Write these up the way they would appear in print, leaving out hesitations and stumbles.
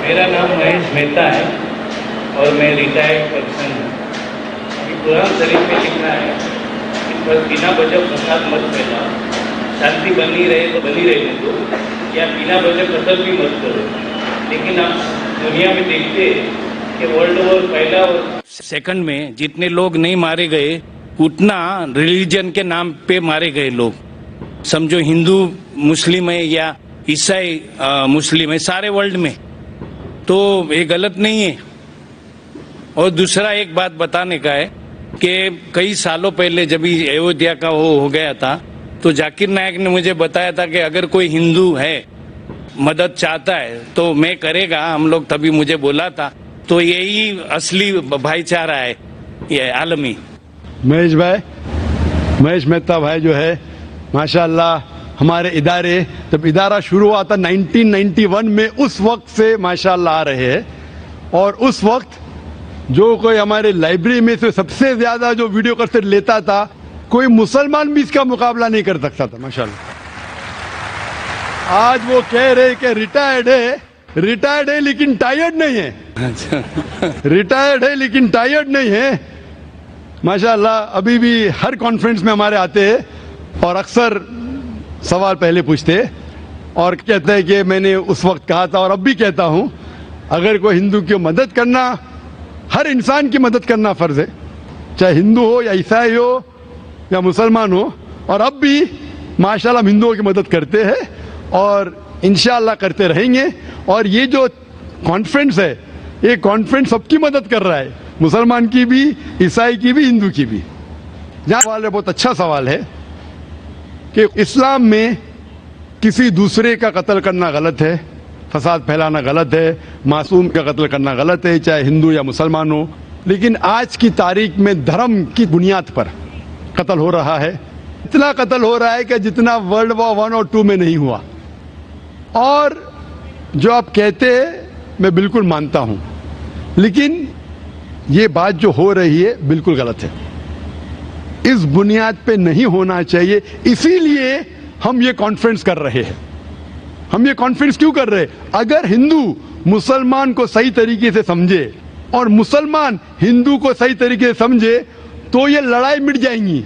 मेरा नाम महेश मेहता है और मैं रिटायर्ड पर्सन हूँ। अभी कुरान शरीफ में लिखा है कि बस बिना वजह फसाद मत फैलाओ, शांति बनी रहे तो बनी रहने दो, या बिना वजह कत्ल भी मत करो। लेकिन आप दुनिया में देखते कि वर्ल्ड वॉर पहला और सेकंड में जितने लोग नहीं मारे गए उतना रिलीजन के नाम पे मारे गए लोग। समझो हिंदू मुस्लिम है या ईसाई मुस्लिम है, सारे वर्ल्ड में, तो ये गलत नहीं है। और दूसरा एक बात बताने का है कि कई सालों पहले जब अयोध्या का वो हो गया था तो जाकिर नायक ने मुझे बताया था कि अगर कोई हिंदू है मदद चाहता है तो मैं करेगा, हम लोग तभी मुझे बोला था। तो यही असली भाईचारा है ये आलमी। महेश मेहता भाई जो है माशाअल्लाह, हमारे इदारे जब इदारा शुरू हुआ था 1991 में, उस वक्त से माशाअल्लाह आ रहे हैं। और उस वक्त जो कोई हमारे लाइब्रेरी में से सबसे ज्यादा जो वीडियो कैसेट लेता था, कोई मुसलमान भी इसका मुकाबला नहीं कर सकता था माशाअल्लाह। आज वो कह रहे कि रिटायर्ड है लेकिन टायर्ड नहीं है। रिटायर्ड है लेकिन टायर्ड नहीं है माशाअल्लाह। अभी भी हर कॉन्फ्रेंस में हमारे आते हैं और अक्सर सवाल पहले पूछते और कहते हैं कि मैंने उस वक्त कहा था और अब भी कहता हूं, अगर कोई हिंदू की मदद करना, हर इंसान की मदद करना फर्ज है, चाहे हिंदू हो या ईसाई हो या मुसलमान हो। और अब भी माशाल्लाह हम हिंदुओं की मदद करते हैं और इंशाअल्लाह करते रहेंगे। और ये जो कॉन्फ्रेंस है, ये कॉन्फ्रेंस सबकी मदद कर रहा है, मुसलमान की भी, ईसाई की भी, हिंदू की भी। जहाँ सवाल है, बहुत अच्छा सवाल है कि इस्लाम में किसी दूसरे का कत्ल करना गलत है, फसाद फैलाना गलत है, मासूम का कत्ल करना गलत है, चाहे हिंदू या मुसलमान हो। लेकिन आज की तारीख में धर्म की बुनियाद पर कत्ल हो रहा है। इतना कत्ल हो रहा है कि जितना वर्ल्ड वॉर 1 और 2 में नहीं हुआ। और जो आप कहते हैं मैं बिल्कुल मानता हूं, लेकिन ये बात जो हो रही है बिल्कुल गलत है, इस बुनियाद पे नहीं होना चाहिए। इसीलिए हम ये कॉन्फ्रेंस कर रहे हैं। हम ये कॉन्फ्रेंस क्यों कर रहे हैं? अगर हिंदू मुसलमान को सही तरीके से समझे और मुसलमान हिंदू को सही तरीके से समझे तो ये लड़ाई मिट जाएंगी।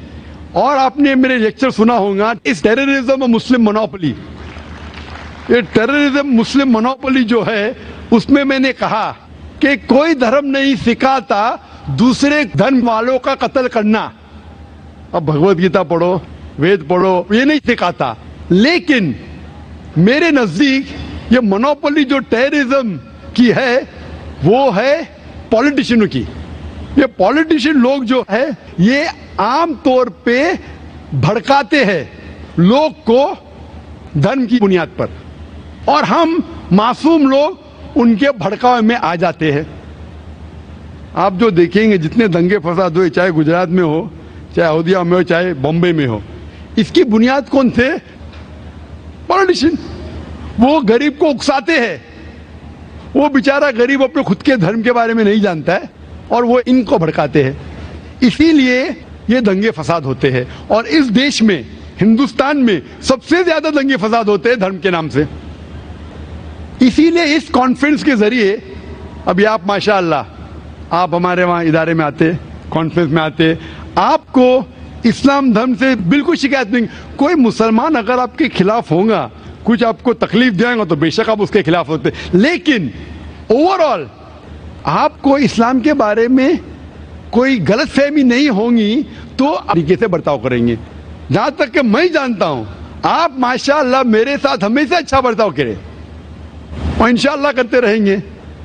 और आपने मेरे लेक्चर सुना होगा, इस टेररिज्म और मुस्लिम मोनोपोली, ये टेररिज्म मुस्लिम मोनोपोली जो है, उसमें मैंने कहा कि कोई धर्म नहीं सिखाता दूसरे धर्म वालों का कत्ल करना। अब भगवत गीता पढ़ो, वेद पढ़ो, ये नहीं सिखाता। लेकिन मेरे नजदीक ये मोनोपोली जो टेररिज्म की है वो है पॉलिटिशियनों की। ये पॉलिटिशियन लोग जो है ये आम तौर पे भड़काते हैं लोग को धर्म की बुनियाद पर, और हम मासूम लोग उनके भड़काव में आ जाते हैं। आप जो देखेंगे जितने दंगे फसाद हुए, चाहे गुजरात में हो, चाहे अयोध्या में हो, चाहे बॉम्बे में हो, इसकी बुनियाद कौन थे? पॉलिटिशियन। वो गरीब को उकसाते हैं। वो बेचारा गरीब अपने खुद के धर्म के बारे में नहीं जानता है और वो इनको भड़काते हैं। इसीलिए ये दंगे फसाद होते हैं। और इस देश में, हिंदुस्तान में सबसे ज्यादा दंगे फसाद होते हैं धर्म के नाम से। इसीलिए इस कॉन्फ्रेंस के जरिए, अभी आप माशाअल्लाह आप हमारे वहां इदारे में आते, कॉन्फ्रेंस में आते, आपको इस्लाम धर्म से बिल्कुल शिकायत नहीं। कोई मुसलमान अगर आपके खिलाफ होगा, कुछ आपको तकलीफ देगा तो बेशक आप उसके खिलाफ होते, लेकिन ओवरऑल आपको इस्लाम के बारे में कोई गलतफहमी नहीं होगी तो तरीके से बर्ताव करेंगे। जहां तक कि मैं जानता हूं, आप माशाअल्लाह मेरे साथ हमेशा अच्छा बर्ताव करें और इंशाअल्लाह करते रहेंगे।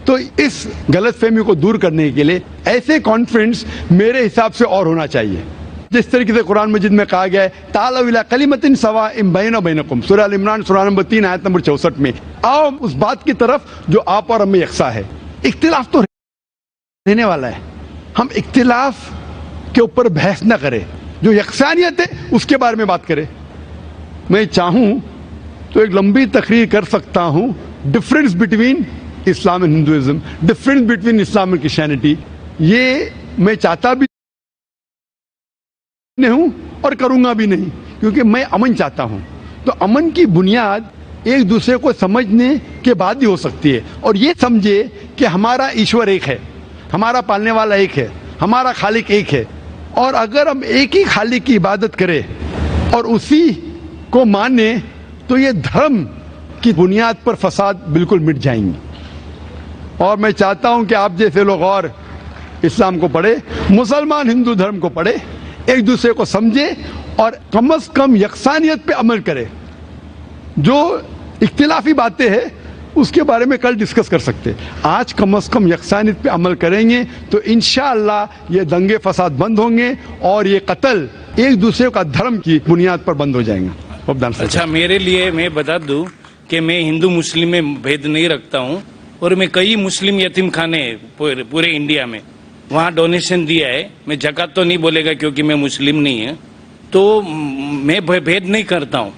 तो इस गलतफहमी को दूर करने के लिए ऐसे कॉन्फ्रेंस मेरे हिसाब से और होना चाहिए। जिस तरीके से कुरान मजीद में कहा गया है, तालऊ इला कलिमतिन सवाइम बैना बैनकुम, सूरह अल इमरान सूरह नंबर 3 आयत नंबर 64 में, आओ उस बात की तरफ जो आप और हमें यकसा है। इख्तिलाफ तो रहने वाला है, हम इख्तिलाफ के ऊपर बहस न करें, जो यकसानियत है उसके बारे में बात करें। मैं चाहूं तो एक लंबी तकरीर कर सकता हूं, difference between Islam and Hinduism, difference between Islam and Christianity. ये मैं चाहता भी नहीं हूं और करूंगा भी नहीं, क्योंकि मैं अमन चाहता हूं। तो अमन की बुनियाद एक दूसरे को समझने के बाद ही हो सकती है, और ये समझे कि हमारा ईश्वर एक है, हमारा पालने वाला एक है, हमारा खालिक एक है, और अगर हम एक ही खालिक की इबादत करें और उसी को माने तो ये धर्म की बुनियाद पर फसाद बिल्कुल मिट जाएंगे। और मैं चाहता हूं कि आप जैसे लोग और इस्लाम को पढ़े, मुसलमान हिंदू धर्म को पढ़े, एक दूसरे को समझे और कम से कम यकसानियत पे अमल करे। जो इख्तिलाफी बातें हैं उसके बारे में कल डिस्कस कर सकते हैं, आज कम से कम यकसानियत पे अमल करेंगे तो इंशाअल्लाह ये दंगे फसाद बंद होंगे और ये कत्ल एक दूसरे का धर्म की बुनियाद पर बंद हो जाएंगे। अच्छा, मेरे लिए मैं बता दूं कि मैं हिंदू मुस्लिम में भेद नहीं रखता हूं, और मैं कई मुस्लिम यतीम खाने पूरे इंडिया में वहाँ डोनेशन दिया है। मैं ज़कात तो नहीं बोलेगा क्योंकि मैं मुस्लिम नहीं है, तो मैं भेद नहीं करता हूँ,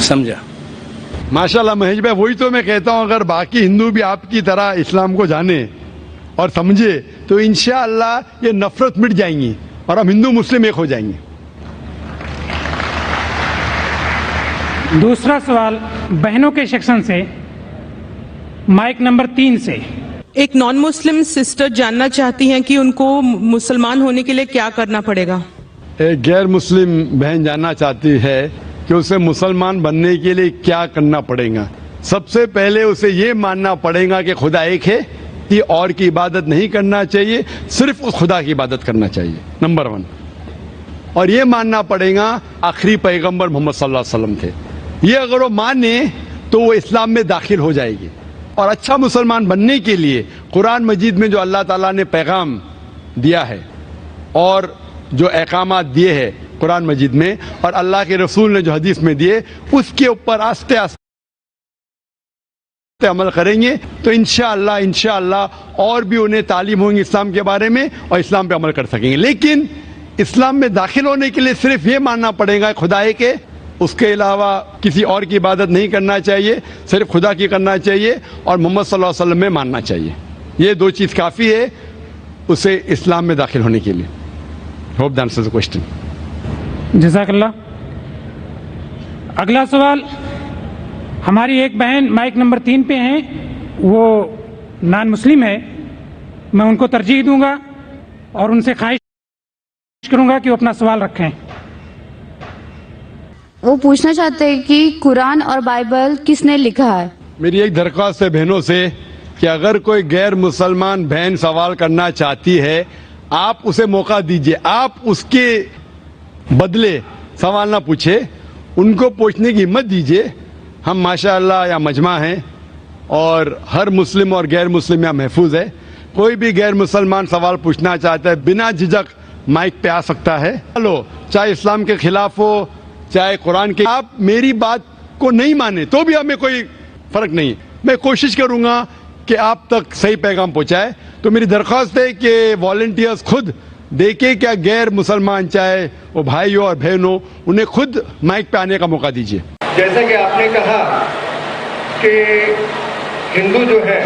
समझा। माशाल्लाह महेश भाई, वही तो मैं कहता हूँ, अगर बाकी हिंदू भी आपकी तरह इस्लाम को जाने और समझे तो इंशाअल्लाह ये नफरत मिट जाएंगी और हम हिंदू मुस्लिम एक हो जाएंगे। दूसरा सवाल बहनों के सेक्शन से, माइक नंबर 3 से। एक नॉन मुस्लिम सिस्टर जानना चाहती हैं कि उनको मुसलमान होने के लिए क्या करना पड़ेगा। एक गैर मुस्लिम बहन जानना चाहती है कि उसे मुसलमान बनने के लिए क्या करना पड़ेगा। सबसे पहले उसे ये मानना पड़ेगा कि खुदा एक है, कि और की इबादत नहीं करना चाहिए, सिर्फ उस खुदा की इबादत करना चाहिए, नंबर 1। और ये मानना पड़ेगा आखिरी पैगंबर मोहम्मद सल्लल्लाहु अलैहि वसल्लम थे। ये अगर वो माने तो वो इस्लाम में दाखिल हो जाएगी। और अच्छा मुसलमान बनने के लिए कुरान मजीद में जो अल्लाह ताला ने पैगाम दिया है और जो अहकामात दिए हैं कुरान मजीद में, और अल्लाह के रसूल ने जो हदीस में दिए, उसके ऊपर आस्ते आस्ते अमल करेंगे तो इंशाअल्लाह और भी उन्हें तालीम होंगी इस्लाम के बारे में और इस्लाम पे अमल कर सकेंगे। लेकिन इस्लाम में दाखिल होने के लिए सिर्फ ये मानना पड़ेगा खुदा एक है, उसके अलावा किसी और की इबादत नहीं करना चाहिए, सिर्फ खुदा की करना चाहिए और मोहम्मद सल्लल्लाहु अलैहि वसल्लम में मानना चाहिए। ये 2 चीज़ काफ़ी है उसे इस्लाम में दाखिल होने के लिए। Hope that answers the question. जज़ाकल्लाह। अगला सवाल, हमारी एक बहन माइक नंबर 3 पे हैं, वो नॉन मुस्लिम है। मैं उनको तरजीह दूंगा और उनसे ख्वाहिश करूंगा कि वो अपना सवाल रखें। वो पूछना चाहते हैं कि कुरान और बाइबल किसने लिखा है। मेरी एक दरख्वास्त है बहनों से कि अगर कोई गैर मुसलमान बहन सवाल करना चाहती है, आप उसे मौका दीजिए, आप उसके बदले सवाल ना पूछे, उनको पूछने की हिम्मत दीजिए। हम माशाअल्लाह यहाँ मजमा हैं और हर मुस्लिम और गैर मुस्लिम यहाँ महफूज है। कोई भी गैर मुसलमान सवाल पूछना चाहता है बिना झिझक माइक पे आ सकता है। हेलो, चाहे इस्लाम के खिलाफ हो चाहे कुरान के, आप मेरी बात को नहीं माने तो भी हमें कोई फर्क नहीं, मैं कोशिश करूंगा कि आप तक सही पैगाम पहुंचाए। तो मेरी दरख्वास्त है कि वॉलंटियर्स खुद देखे क्या गैर मुसलमान चाहे वो भाई हो और बहन हो, उन्हें खुद माइक पे आने का मौका दीजिए। जैसा कि आपने कहा कि हिंदू जो है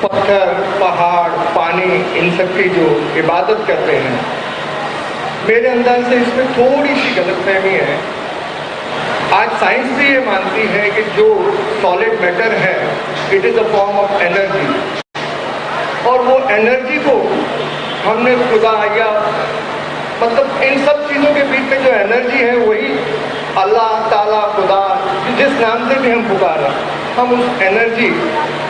पत्थर, पहाड़, पानी, इन सब की जो इबादत करते हैं, मेरे अंदाज से इसमें थोड़ी सी गलतफहमी है। आज साइंस भी ये मानती है कि जो सॉलिड मैटर है it is a form of energy, और वो एनर्जी को हमने खुदा या मतलब इन सब चीज़ों के बीच में जो एनर्जी है वही अल्लाह ताला, खुदा, जिस नाम से भी हम पुकारा, हम उस एनर्जी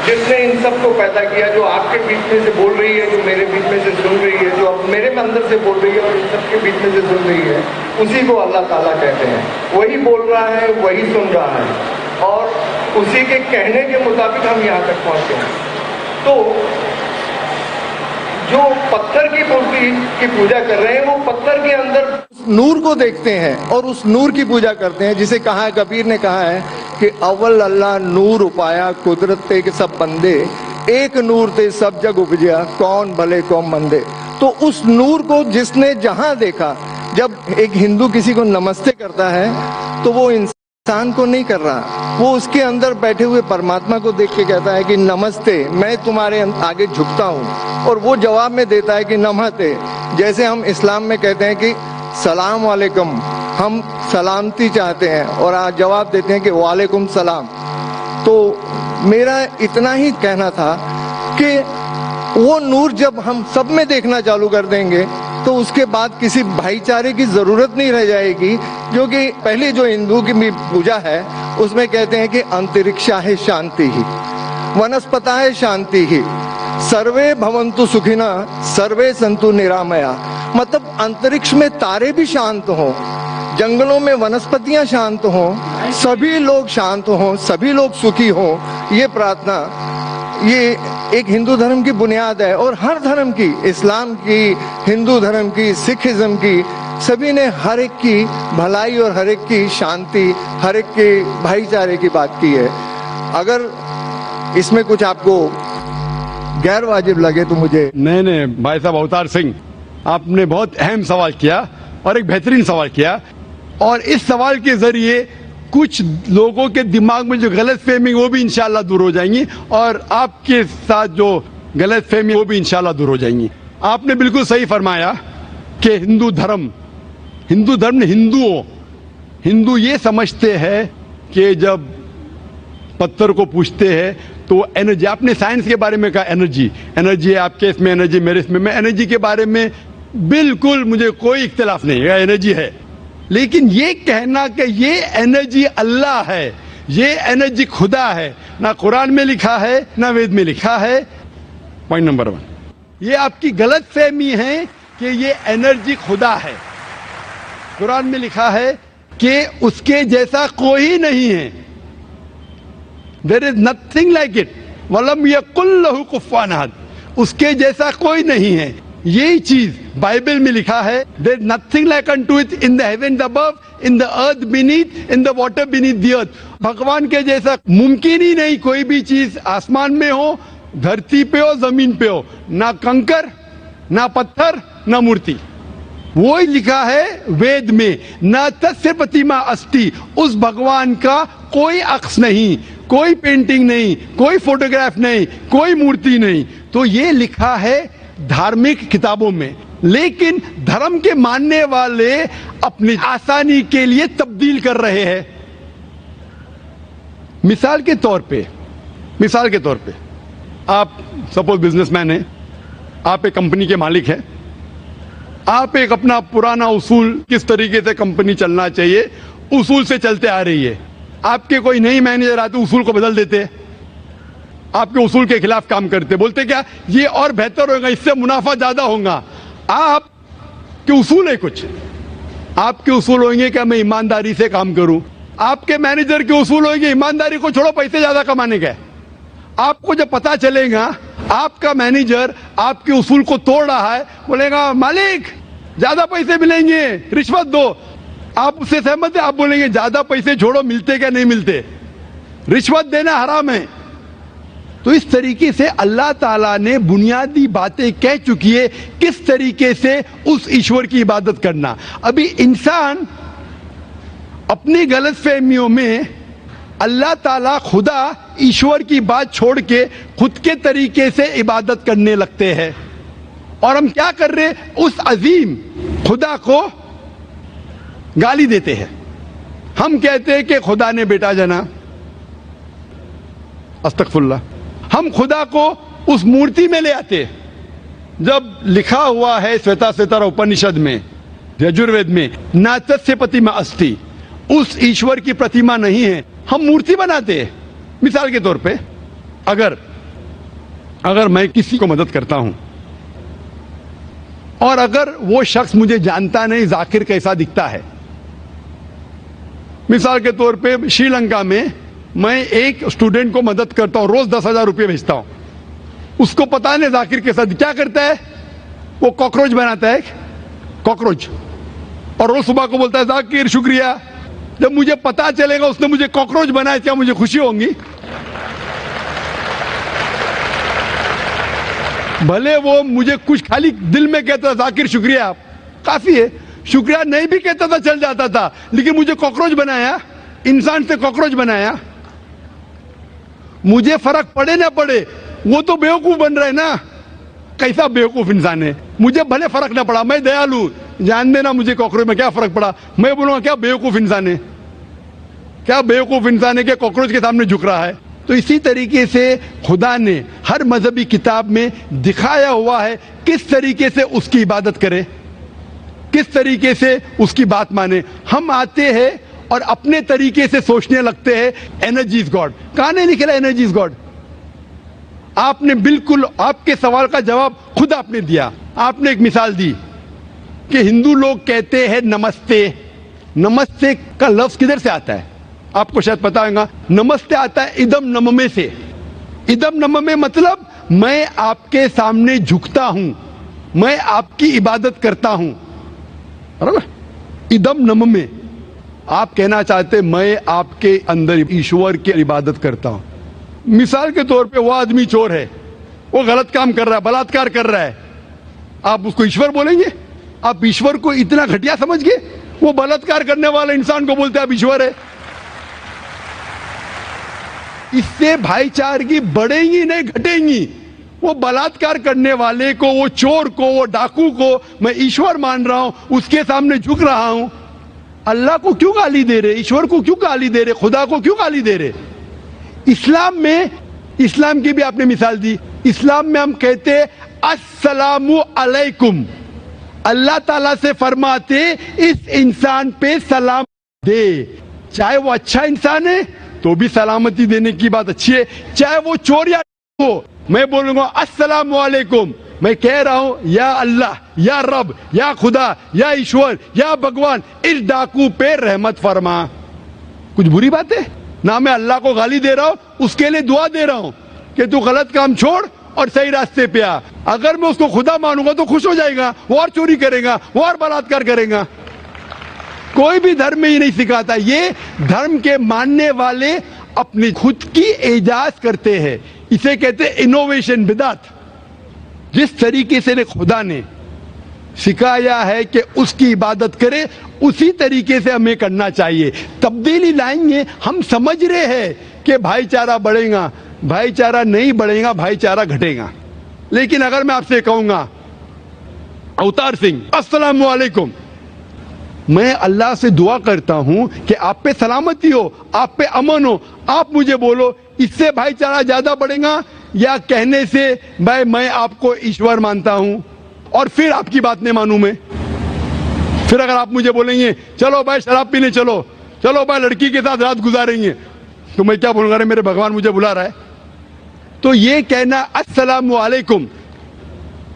जिसने इन सब को पैदा किया, जो आपके बीच में से बोल रही है, जो मेरे बीच में से सुन रही है, जो अब मेरे अंदर से बोल रही है और इन सब के बीच में से सुन रही है, उसी को अल्लाह ताला कहते हैं। वही बोल रहा है, वही सुन रहा है और उसी के कहने के मुताबिक हम यहाँ तक पहुँचे हैं। तो जो पत्थर की मूर्ति की पूजा कर रहे हैं वो पत्थर के अंदर नूर को देखते हैं और उस नूर की पूजा करते हैं, जिसे कहा है, कबीर ने कहा है कि अव्वल अल्लाह नूर उपाया कुदरत ते के सब बंदे, एक नूर ते सब जग उपजया कौन भले कौन मंदे। तो उस नूर को जिसने जहां देखा, जब एक हिंदू किसी को नमस्ते करता है तो वो इंसान को नहीं कर रहा, वो उसके अंदर बैठे हुए परमात्मा को देख के कहता है कि नमस्ते, मैं तुम्हारे आगे झुकता हूँ, और वो जवाब में देता है कि नमस्ते। जैसे हम इस्लाम में कहते हैं कि सलाम वालेकुम, हम सलामती चाहते हैं और आज जवाब देते हैं कि वालेकुम सलाम। तो मेरा इतना ही कहना था कि वो नूर जब हम सब में देखना चालू कर देंगे तो उसके बाद किसी भाईचारे की जरूरत नहीं रह जाएगी, क्योंकि पहले जो हिंदू की भी पूजा है उसमें कहते हैं कि अंतरिक्षा है शांति ही, वनस्पता है शांति ही, सर्वे भवन्तु सुखिना सर्वे संतु निरामया। मतलब अंतरिक्ष में तारे भी शांत हों, जंगलों में वनस्पतियां शांत हों, सभी लोग शांत हों, सभी लोग सुखी हों, ये प्रार्थना, ये एक हिंदू धर्म की बुनियाद है। और हर धर्म की, इस्लाम की, हिंदू धर्म की, सिखिज्म की, सभी ने हर एक की भलाई और हर एक की शांति, हर एक के भाईचारे की बात की है। अगर इसमें कुछ आपको गैर वाजिब लगे तो मुझे नहीं भाई साहब अवतार सिंह, आपने बहुत अहम सवाल किया और एक बेहतरीन सवाल किया, और इस सवाल के जरिए कुछ लोगों के दिमाग में जो गलत फहमी वो भी इंशाल्लाह दूर हो जाएंगी, और आपके साथ जो गलत फहमी वो भी इंशाल्लाह दूर हो जाएंगी। आपने बिल्कुल सही फरमाया कि हिंदू धर्म ने हिंदू ये समझते हैं कि जब पत्थर को पूछते हैं तो एनर्जी, आपने साइंस के बारे में कहा एनर्जी है, आपके इसमें एनर्जी, मेरे इसमें, मैं एनर्जी के बारे में बिल्कुल मुझे कोई इख्तिलाफ नहीं है, एनर्जी है। लेकिन ये कहना कि ये एनर्जी अल्लाह है, ये एनर्जी खुदा है, ना कुरान में लिखा है ना वेद में लिखा है। पॉइंट नंबर 1, ये आपकी गलत फहमी है कि ये एनर्जी खुदा है। कुरान में लिखा है कि उसके जैसा कोई नहीं है, there is nothing like it, वलम यकुल लहू कुफुवन अहद, उसके जैसा कोई नहीं है। यही चीज बाइबल में लिखा है, there is nothing like unto it in the heavens above, in the earth beneath, in the water beneath the earth. भगवान के जैसा मुमकिन ही नहीं, कोई भी चीज आसमान में हो, धरती पे हो, जमीन पे हो, ना कंकर, ना पत्थर, ना मूर्ति। वो ही लिखा है वेद में, न तस्य प्रतिमा अस्ति, उस भगवान का कोई अक्स नहीं, कोई पेंटिंग नहीं, कोई फोटोग्राफ नहीं, कोई मूर्ति नहीं। तो ये लिखा है धार्मिक किताबों में, लेकिन धर्म के मानने वाले अपनी आसानी के लिए तब्दील कर रहे हैं। मिसाल के तौर पे आप सपोज बिजनेसमैन हैं, आप एक कंपनी के मालिक हैं, आप एक अपना पुराना उसूल, किस तरीके से कंपनी चलना चाहिए, उसूल से चलते आ रही है। आपके कोई नई मैनेजर आते उसूल को बदल देते, आपके उसूल के खिलाफ काम करते, बोलते क्या ये और बेहतर होगा, इससे मुनाफा ज्यादा होगा। आपके उसूल है कुछ, आपके उसूल होंगे कि मैं ईमानदारी से काम करूं, आपके मैनेजर के उसूल होंगे ईमानदारी को छोड़ो, पैसे ज्यादा कमाने का। आपको जब पता चलेगा आपका मैनेजर आपके उसूल को तोड़ रहा है, बोलेगा मालिक ज्यादा पैसे मिलेंगे, रिश्वत दो। आप उससे सहमत है? आप बोलेंगे ज्यादा पैसे छोड़ो, मिलते क्या नहीं मिलते, रिश्वत देना हराम है। तो इस तरीके से अल्लाह ताला ने बुनियादी बातें कह चुकी है किस तरीके से उस ईश्वर की इबादत करना। अभी इंसान अपनी गलतफहमियों में अल्लाह ताला खुदा ईश्वर की बात छोड़ के खुद के तरीके से इबादत करने लगते हैं, और हम क्या कर रहे हैं, उस अजीम खुदा को गाली देते हैं। हम कहते हैं कि खुदा ने बेटा जना, अस्तगफुरुल्लाह। हम खुदा को उस मूर्ति में ले आते हैं, जब लिखा हुआ है श्वेताश्वेतर उपनिषद में, यजुर्वेद में, न तस्य प्रतिमा अस्ति, उस ईश्वर की प्रतिमा नहीं है, हम मूर्ति बनाते हैं। मिसाल के तौर पे अगर मैं किसी को मदद करता हूं और अगर वो शख्स मुझे जानता नहीं जाकिर कैसा दिखता है, मिसाल के तौर पे श्रीलंका में मैं एक स्टूडेंट को मदद करता हूं, रोज 10,000 रुपये भेजता हूं, उसको पता नहीं जाकिर के साथ क्या करता है, वो कॉकरोच बनाता है, कॉकरोच, और रोज सुबह को बोलता है जाकिर शुक्रिया। जब मुझे पता चलेगा उसने मुझे कॉकरोच बनाया, क्या मुझे खुशी होगी? भले वो मुझे कुछ खाली दिल में कहता था जाकिर शुक्रिया, काफी है, शुक्रिया नहीं भी कहता था चल जाता था, लेकिन मुझे कॉकरोच बनाया, इंसान से कॉकरोच बनाया। मुझे फर्क पड़े ना पड़े, वो तो बेवकूफ बन रहा है ना, कैसा बेवकूफ इंसान है। मुझे भले फर्क ना पड़ा, मैं दयालु, جان دینا مجھے کاکروچ میں کیا فرق پڑا. میں بولوں گا کیا بیوقوف انسان ہے, کیا بیوقوف انسان ہے کہ کاکروچ کے سامنے جھک رہا ہے. تو اسی طریقے سے خدا نے ہر مذہبی کتاب میں دکھایا ہوا ہے کس طریقے سے اس کی عبادت کرے, کس طریقے سے اس کی بات مانے. ہم آتے ہیں اور اپنے طریقے سے سوچنے لگتے ہیں انرجی از گاڈ. کہاں نہیں لکھا انرجی از گاڈ؟ آپ نے بالکل آپ کے سوال کا جواب خود آپ نے دیا. آپ نے ایک مثال دی کہ ہندو لوگ کہتے ہیں نمستے. نمستے کا لفظ کدھر سے آتا ہے آپ کو شاید پتا ہوگا. نمستے آتا ہے ادم نممے سے. ادم نممے مطلب میں آپ کے سامنے جھکتا ہوں, میں آپ کی عبادت کرتا ہوں. ادم نممے آپ کہنا چاہتے میں آپ کے اندر ایشور کی عبادت کرتا ہوں. مثال کے طور پہ وہ آدمی چور ہے, وہ غلط کام کر رہا ہے, بلاತ್ಕಾರ کر رہا ہے, آپ اس کو ایشور بولیں گے؟ آپ ایشور کو اتنا گھٹیا سمجھ گئے؟ وہ بلاತ್ಕಾರ کرنے والا انسان کو بولتے ہیں آپ ایشور ہے. اس سے بھائی چارگی بڑھیں گی نہیں گھٹیں گی. وہ بلاತ್ಕಾರ کرنے والے کو, وہ چور کو, وہ ڈاکو کو میں ایشور مان رہا ہوں, اس کے سامنے جھک رہا ہوں. اللہ کو کیوں گالی دے رہے, ایشور کو کیوں گالی دے رہے, خدا کو کیوں گالی دے رہے؟ اسلام میں, اسلام کی بھی آپ نے مثال دی, اسلام میں ہم کہتے السلام علیکم. اللہ تعالیٰ سے فرماتے اس انسان پہ سلام دے, چاہے وہ اچھا انسان ہے تو بھی سلامتی دینے کی بات اچھی ہے, چاہے وہ چور یا ہو. میں بولوں گا السلام علیکم, میں کہہ رہا ہوں یا اللہ, یا رب, یا خدا, یا ایشور, یا بھگوان اس ڈاکو پہ رحمت فرما. کچھ بری بات ہے؟ نہ میں اللہ کو گالی دے رہا ہوں, اس کے لیے دعا دے رہا ہوں کہ تو غلط کام چھوڑ اور صحیح راستے پہ آ. اگر میں اس کو خدا مانوں گا تو خوش ہو جائے گا, وہ اور چوری کرے گا, وہ اور بلاತ್ಕಾರ کرے گا. کوئی بھی دھرم میں ہی نہیں سکھاتا. یہ دھرم کے ماننے والے اپنی خود کی ایجاد کرتے ہیں, اسے کہتے ہیں انوویشن, بدعت. جس طریقے سے خدا نے سکھایا ہے کہ اس کی عبادت کرے اسی طریقے سے ہمیں کرنا چاہیے. تبدیلی لائیں گے. ہم سمجھ رہے ہیں کہ بھائی چارہ بڑھے گا, بھائی چارہ نہیں بڑھے گا, بھائی چارہ گھٹے گا. لیکن اگر میں آپ سے کہوں گا اوتار سنگھ السلام علیکم, میں اللہ سے دعا کرتا ہوں کہ آپ پہ سلامتی ہو, آپ پہ امن ہو, آپ مجھے بولو اس سے بھائی چارہ زیادہ بڑھے گا یا کہنے سے بھائی میں آپ کو ایشور مانتا ہوں اور پھر آپ کی بات نہیں مانوں میں؟ پھر اگر آپ مجھے بولیں گے چلو بھائی شراب پینے چلو, چلو بھائی لڑکی کے ساتھ رات گزاریں گے, تو میں کیا بولوں گا, میرے بھگوان مجھے بلا رہا ہے. تو یہ کہنا السلام علیکم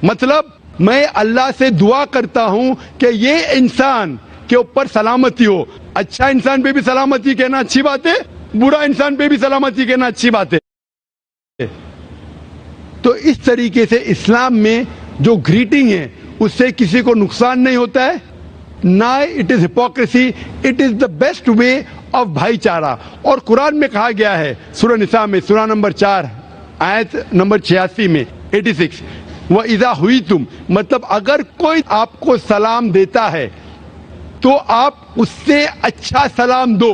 مطلب میں اللہ سے دعا کرتا ہوں کہ یہ انسان کے اوپر سلامتی ہو. اچھا انسان پہ بھی سلامتی کہنا اچھی بات ہے, برا انسان پہ بھی سلامتی کہنا اچھی بات ہے. تو اس طریقے سے اسلام میں جو گریٹنگ ہے اس سے کسی کو نقصان نہیں ہوتا ہے, نہ it is hypocrisy, it is the best way of بھائی چارہ. اور قرآن میں کہا گیا ہے سورہ نساء میں, سورہ نمبر 4 آیت نمبر 86 میں 86, وَإِذَا هُوِيتُمْ مطلب اگر کوئی آپ کو سلام دیتا ہے تو آپ اس سے اچھا سلام دو,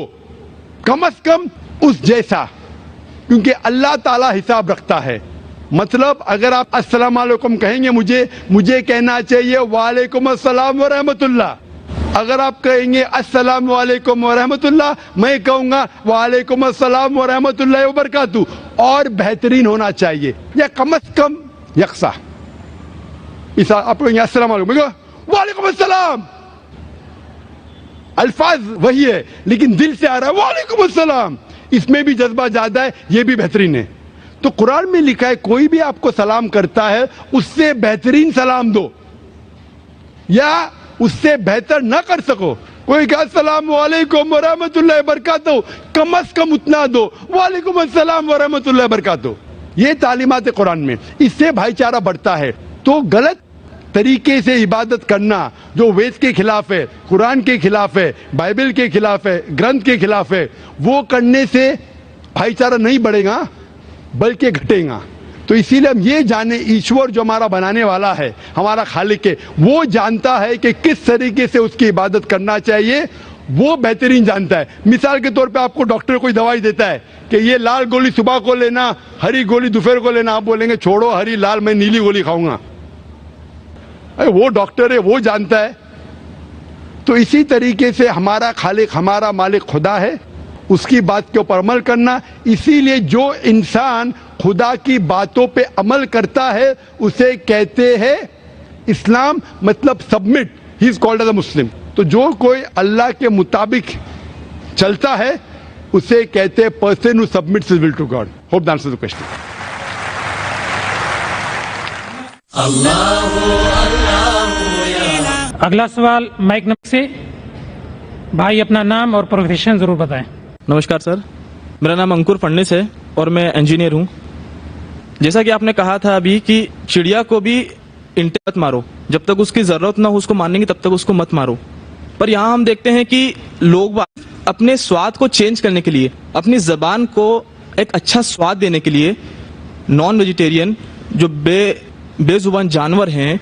کم از کم اس جیسا, کیونکہ اللہ تعالیٰ حساب رکھتا ہے. مطلب اگر آپ السلام علیکم کہیں گے مجھے کہنا چاہیے وعلیکم السلام ورحمۃ اللہ. اگر آپ کہیں گے السلام علیکم ورحمۃ اللہ, میں کہوں گا وعلیکم السلام ورحمۃ اللہ وبرکاتہ, اور بہترین ہونا چاہیے یا کم از کم یکساں. آپ کہیں گے السلام علیکم, وعلیکم السلام, الفاظ وہی ہے لیکن دل سے آ رہا ہے وعلیکم السلام, اس میں بھی جذبہ زیادہ ہے, یہ بھی بہترین ہے. تو قرآن میں لکھا ہے کوئی بھی آپ کو سلام کرتا ہے اس سے بہترین سلام دو, یا اس سے بہتر نہ کر سکو, کوئی کہا السلام علیکم ورحمۃ اللہ وبرکاتہ, کم از کم اتنا دو وعلیکم السلام ورحمۃ اللہ وبرکاتہ. یہ تعلیمات قرآن میں, اس سے بھائی چارہ بڑھتا ہے. تو غلط طریقے سے عبادت کرنا جو وید کے خلاف ہے, قرآن کے خلاف ہے, بائبل کے خلاف ہے, گرنتھ کے خلاف ہے, وہ کرنے سے بھائی چارہ نہیں بڑھے گا بلکہ گھٹے گا. تو اسی لیے ہم یہ جانیں ایشور جو ہمارا بنانے والا ہے, ہمارا خالق ہے, وہ جانتا ہے کہ کس طریقے سے اس کی عبادت کرنا چاہیے, وہ بہترین جانتا ہے. مثال کے طور پہ آپ کو ڈاکٹر کوئی دوائی دیتا ہے کہ یہ لال گولی صبح کو لینا, ہری گولی دوپہر کو لینا, آپ بولیں گے چھوڑو ہری لال, میں نیلی گولی کھاؤں گا. وہ ڈاکٹر ہے, وہ جانتا ہے تو اسی طریقے سے ہمارا خالق ہمارا مالک خدا ہے, اس کی بات کے اوپر عمل کرنا. اسی لیے جو انسان خدا کی باتوں پہ عمل کرتا ہے اسے کہتے ہیں اسلام, مطلب submit, he is called as a Muslim. تو جو کوئی اللہ کے مطابق چلتا ہے اسے کہتے ہیں person who submits his will to God. Hope that answers the question. اگلا سوال مائک نمبر سے. بھائی اپنا نام اور پروفیشن ضرور بتائیں. نمسکار سر, میرا نام انکر فڑنس ہے اور میں انجینئر ہوں. جیسا کہ آپ نے کہا تھا ابھی کہ چڑیا کو بھی انٹے مت مارو, جب تک اس کی ضرورت نہ ہو اس کو مارنے کی تب تک اس کو مت مارو. پر یہاں ہم دیکھتے ہیں کہ لوگ اپنے سواد کو چینج کرنے کے لیے, اپنی زبان کو ایک اچھا سواد دینے کے لیے نان ویجیٹیرین جو بے زبان جانور ہیں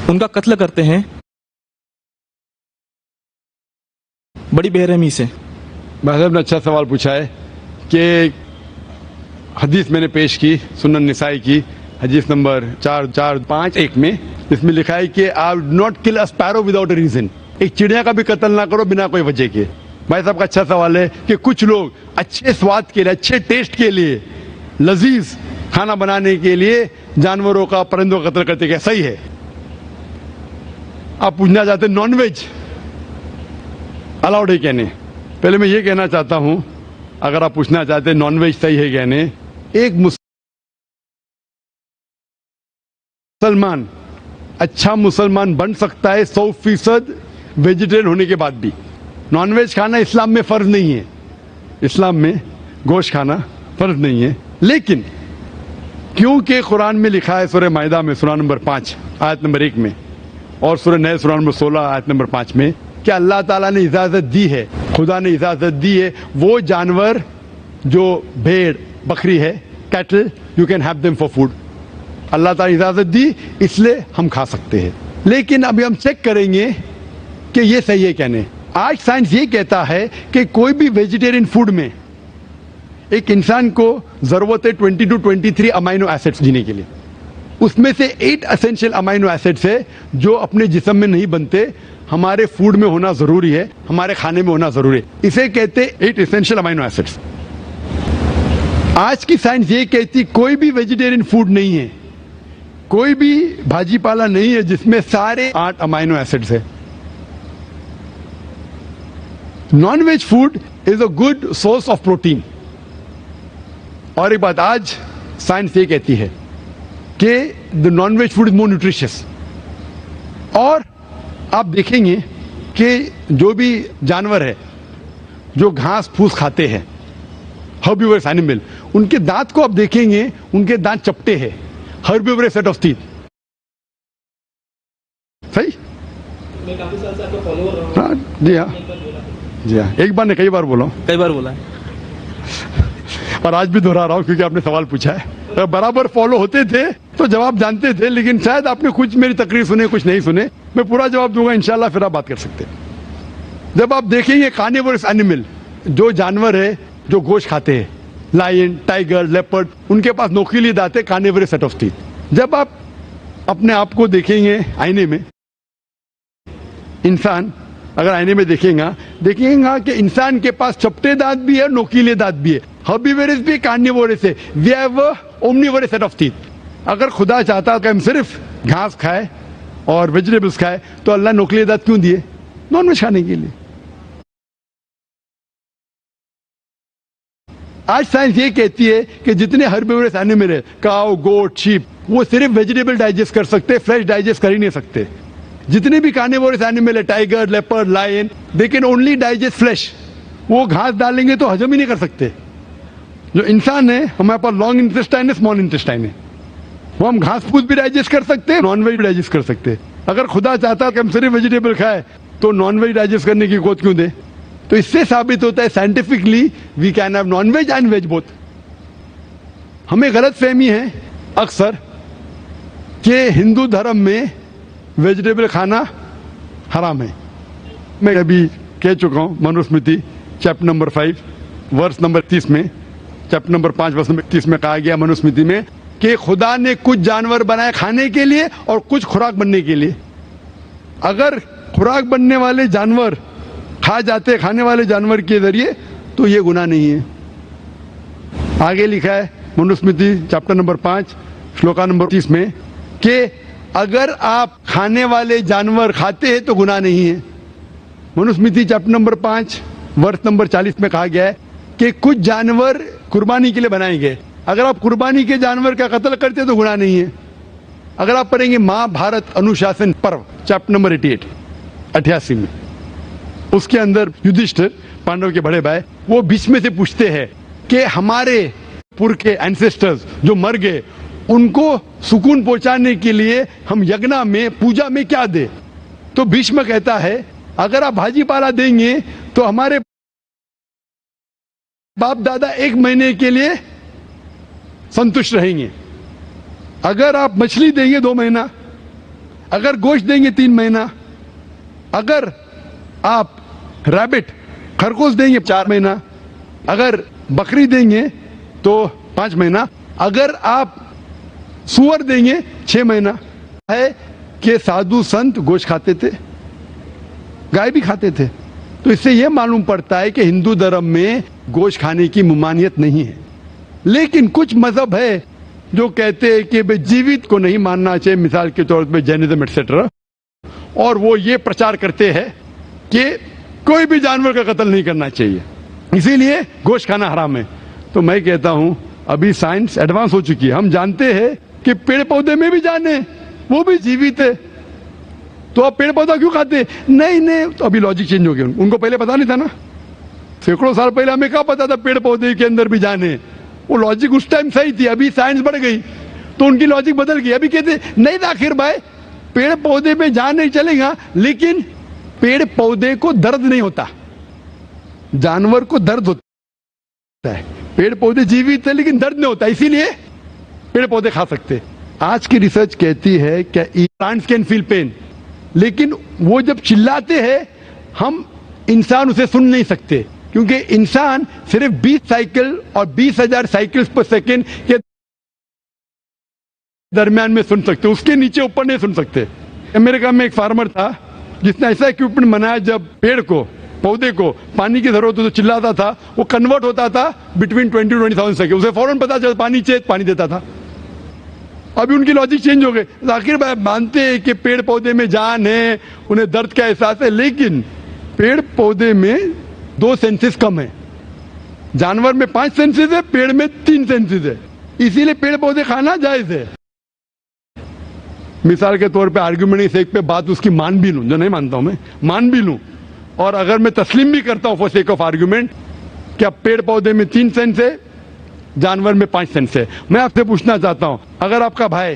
ان کا قتل کرتے ہیں بڑی بے رحمی سے. بھائی صاحب نے اچھا سوال پوچھا ہے کہ حدیث میں نے پیش کی سنن نسائی کی حدیث نمبر 4451 میں, اس میں لکھا ہے کہ آئی ڈو ناٹ کل a sparrow without a reason. ایک چڑیا کا بھی قتل نہ کرو بنا کوئی وجہ کے. بھائی صاحب کا اچھا سوال ہے کہ کچھ لوگ اچھے سواد کے لیے, اچھے ٹیسٹ کے لیے, لذیذ کھانا بنانے کے لیے جانوروں کا, پرندوں کا قتل کرتے. کیا صحیح ہے؟ آپ پوچھنا چاہتے ہیں نان ویج الاؤڈ ہے کہنے. پہلے میں یہ کہنا چاہتا ہوں, اگر آپ پوچھنا چاہتے ہیں نان ویج صحیح ہے کہنے, ایک مسلمان اچھا مسلمان بن سکتا ہے 100% ویجیٹیرین ہونے کے بعد بھی. نان ویج کھانا اسلام میں فرض نہیں ہے, اسلام میں گوشت کھانا فرض نہیں ہے. لیکن کیونکہ قرآن میں لکھا ہے سورہ مائدہ میں سورہ نمبر 5 آیت نمبر 1 میں اور سورہ نحل سورہ نمبر 16 آیت نمبر 5 میں کہ اللہ تعالیٰ نے اجازت دی ہے, خدا نے اجازت دی ہے, وہ جانور جو بھیڑ بکری ہے, cattle, you can have them for food. اللہ تعالیٰ نے اجازت دی اس لیے ہم کھا سکتے ہیں. لیکن ابھی ہم چیک کریں گے کہ یہ صحیح ہے کہنے. آج سائنس یہ کہتا ہے کہ کوئی بھی ویجیٹیرین فوڈ میں ایک انسان کو ضرورت ہے 20 to 23 امائنو ایسڈس جینے کے لیے. اس میں سے 8 اسینشیل امائنو ایسڈس ہے جو اپنے جسم میں نہیں بنتے, ہمارے فوڈ میں ہونا ضروری ہے, ہمارے کھانے میں ہونا ضروری ہے. اسے کہتے 8 اسینشیل امائنو ایسڈس. آج کی سائنس یہ کہتی کوئی بھی ویجیٹیرین فوڈ نہیں ہے, کوئی بھی بھاجی پالا نہیں ہے جس میں سارے 8 امائنو ایسڈس ہے. Non veg food is a good source of protein. اور ایک بات آج سائنس یہ کہتی ہے کہ the non veg food is more nutritious. اور آپ دیکھیں گے کہ جو بھی جانور ہے جو گھاس پھوس کھاتے ہیں, ہربیورس اینیمل, ان کے دانت کو آپ دیکھیں گے ان کے دانت چپٹے ہیں, ہربیورس سیٹ آف ٹیتھ. صحیح؟ ہاں جی ہاں جی ہاں, ایک بار نہیں کئی بار بولا ہوں, کئی بار بولا ہے اور آج بھی دہرا رہا ہوں کیونکہ آپ نے سوال پوچھا ہے. برابر فالو ہوتے تھے تو جواب جانتے تھے, لیکن شاید آپ نے کچھ میری تقریر سنے کچھ نہیں سنے. میں پورا جواب دوں گا انشاءاللہ, پھر آپ بات کر سکتے ہیں. جب آپ دیکھیں گے کارنیورس اینیمل, جو جانور ہے جو گوشت کھاتے ہیں, لائن, ٹائیگر, لیپرڈ, ان کے پاس نوکیلی دانت ہے, کارنیورس سیٹ آف ٹیتھ. جب آپ اپنے آپ کو دیکھیں گے آئینے میں, انسان اگر آئینے میں دیکھیں گا کہ انسان کے پاس چپٹے دانت بھی ہے, نوکیلے دانت بھی ہے. ہربیورس بھی کارنیورس ہے. We have omnivores set of teeth. اگر خدا چاہتا کہ ہم صرف گھاس کھائے اور ویجیٹیبلس کھائے تو اللہ نوکیلے دانت کیوں دیے؟ نان ویج کھانے کے لیے. آج سائنس یہ کہتی ہے کہ جتنے ہربیورس اینیمل ہے, کاؤ, گوٹ, شیپ, وہ صرف ویجیٹیبل ڈائجسٹ کر سکتے, فریش ڈائجسٹ کر ہی نہیں سکتے. جتنے بھی کارنیورس اینیمل ہے, tiger, leopard, lion, they can only digest flesh. وہ گھاس ڈالیں گے تو ہضم ہی نہیں کر سکتے. جو انسان ہے ہمارے پاس لانگ انٹسٹائن ہے, اسمال انٹسٹائن ہے, وہ ہم گھاس پھوس بھی ڈائجسٹ کر سکتے ہیں, نان ویج بھی ڈائجسٹ کر سکتے ہیں. اگر خدا چاہتا کہ ہم صرف ویجیٹیبل کھائے تو نان ویج ڈائجسٹ کرنے کی گود کیوں دے؟ تو اس سے ثابت ہوتا ہے scientifically we can have non veg and veg both. ہمیں غلط فہمی ہے اکثر کہ ہندو دھرم میں ویجیٹیبل کھانا حرام ہے. میں ابھی کہہ چکا ہوں Manusmriti chapter number 5 verse number 30 میں, چیپٹر نمبر 5 ورس نمبر 30 میں کہا گیا منوسمرتی میں کہ خدا نے کچھ جانور بنائے کھانے کے لیے اور کچھ خوراک بننے کے لیے. اگر खुराक बनने वाले जानवर खा जाते खाने वाले जानवर के जरिए तो ये गुनाह नहीं है। आगे लिखा है Manusmriti chapter number 5 shloka number 30 में कि अगर आप खाने वाले जानवर खाते हैं तो गुनाह नहीं है। मनुस्मृति चैप्टर नंबर 5 वर्ष नंबर 40 में कहा गया है कि कुछ जानवर कुर्बानी के लिए बनाए गए, अगर आप कुर्बानी के जानवर का कत्ल करते हैं तो गुनाह नहीं है। अगर आप पढ़ेंगे महाभारत अनुशासन पर्व चैप्टर नंबर 88 में, उसके अंदर युधिष्ठिर पांडव के बड़े भाई वो भीष्म से पूछते हैं कि हमारे पुरखे एंसेस्टर्स जो मर गए उनको सुकून पहुंचाने के लिए हम यज्ञ में पूजा में क्या दे, तो भीष्म कहता है अगर आप भाजी पाला देंगे तो हमारे बाप दादा 1 महीने के लिए संतुष्ट रहेंगे, अगर आप मछली देंगे 2 महीना, अगर गोश्त देंगे 3 महीना, अगर आप रैबिट खरगोश देंगे 4 महीना, अगर बकरी देंगे तो 5 महीना, अगर आप सुअर देंगे 6 महीना। है कि साधु संत गोश्त खाते थे, गाय भी खाते थे, तो इससे यह मालूम पड़ता है कि हिंदू धर्म में गोश्त खाने की ममानियत नहीं है। लेकिन कुछ मजहब है जो कहते हैं कि भाई जीवित को नहीं मानना चाहिए, मिसाल के तौर पे जैनिज्म एटसेट्रा, और वो ये प्रचार करते हैं कि कोई भी जानवर का कत्ल नहीं करना चाहिए, इसीलिए गोश्त खाना हराम है। तो मैं कहता हूं अभी साइंस एडवांस हो चुकी है, हम जानते हैं कि पेड़ पौधे में भी जान है, वो भी जीवित है, तो आप पेड़ पौधा क्यों खाते? नहीं, तो अभी लॉजिक चेंज हो गया, उनको पहले पता नहीं था ना, सैकड़ों साल पहले हमें क्या पता था पेड़ पौधे के अंदर भी जान है, वो लॉजिक उस टाइम सही थी, अभी साइंस बढ़ गई तो उनकी लॉजिक बदल गई। अभी कहते नहीं था आखिर भाई पेड़ पौधे में जान नहीं चलेगा, लेकिन पेड़ पौधे को दर्द नहीं होता, जानवर को दर्द होता है, पेड़ पौधे जीवित है लेकिन दर्द नहीं होता, इसीलिए पेड़ पौधे खा सकते। आज की रिसर्च कहती है कि प्लांट्स कैन फील पेन, लेकिन वो जब चिल्लाते हैं हम इंसान उसे सुन नहीं सकते, क्योंकि इंसान सिर्फ 20 साइकिल और 20,000 साइकिल्स पर सेकेंड के दरमियान में सुन सकते, उसके नीचे ऊपर नहीं सुन सकते। अमेरिका में एक फार्मर था जिसने ऐसा इक्विपमेंट बनाया, जब पेड़ को पौधे को पानी की जरूरत हो तो चिल्लाता था, वो कन्वर्ट होता था बिटवीन 20 to 20,000 सेकेंड, उसे फौरन पता चला पानी चाहिए, पानी देता था। अभी उनकी लॉजिक चेंज हो गई, आखिर भाई मानते हैं कि पेड़ पौधे में जान है, उन्हें दर्द का एहसास है, लेकिन पेड़ पौधे में 2 सेंसेस कम है, जानवर में 5 सेंसेस है, पेड़ में 3 सेंसेस है, इसीलिए पेड़ पौधे खाना जायज है। मिसाल के तौर पे आर्ग्यूमेंट से एक पे बात उसकी मान भी लूं, जो नहीं मानता हूं मैं, मान भी लूं, और अगर मैं तस्लीम भी करता हूं फॉर सेक ऑफ आर्ग्यूमेंट कि अब पेड़ पौधे में 3 सेंस है, जानवर में 5 सेंस है, मैं आपसे पूछना चाहता हूं अगर आपका भाई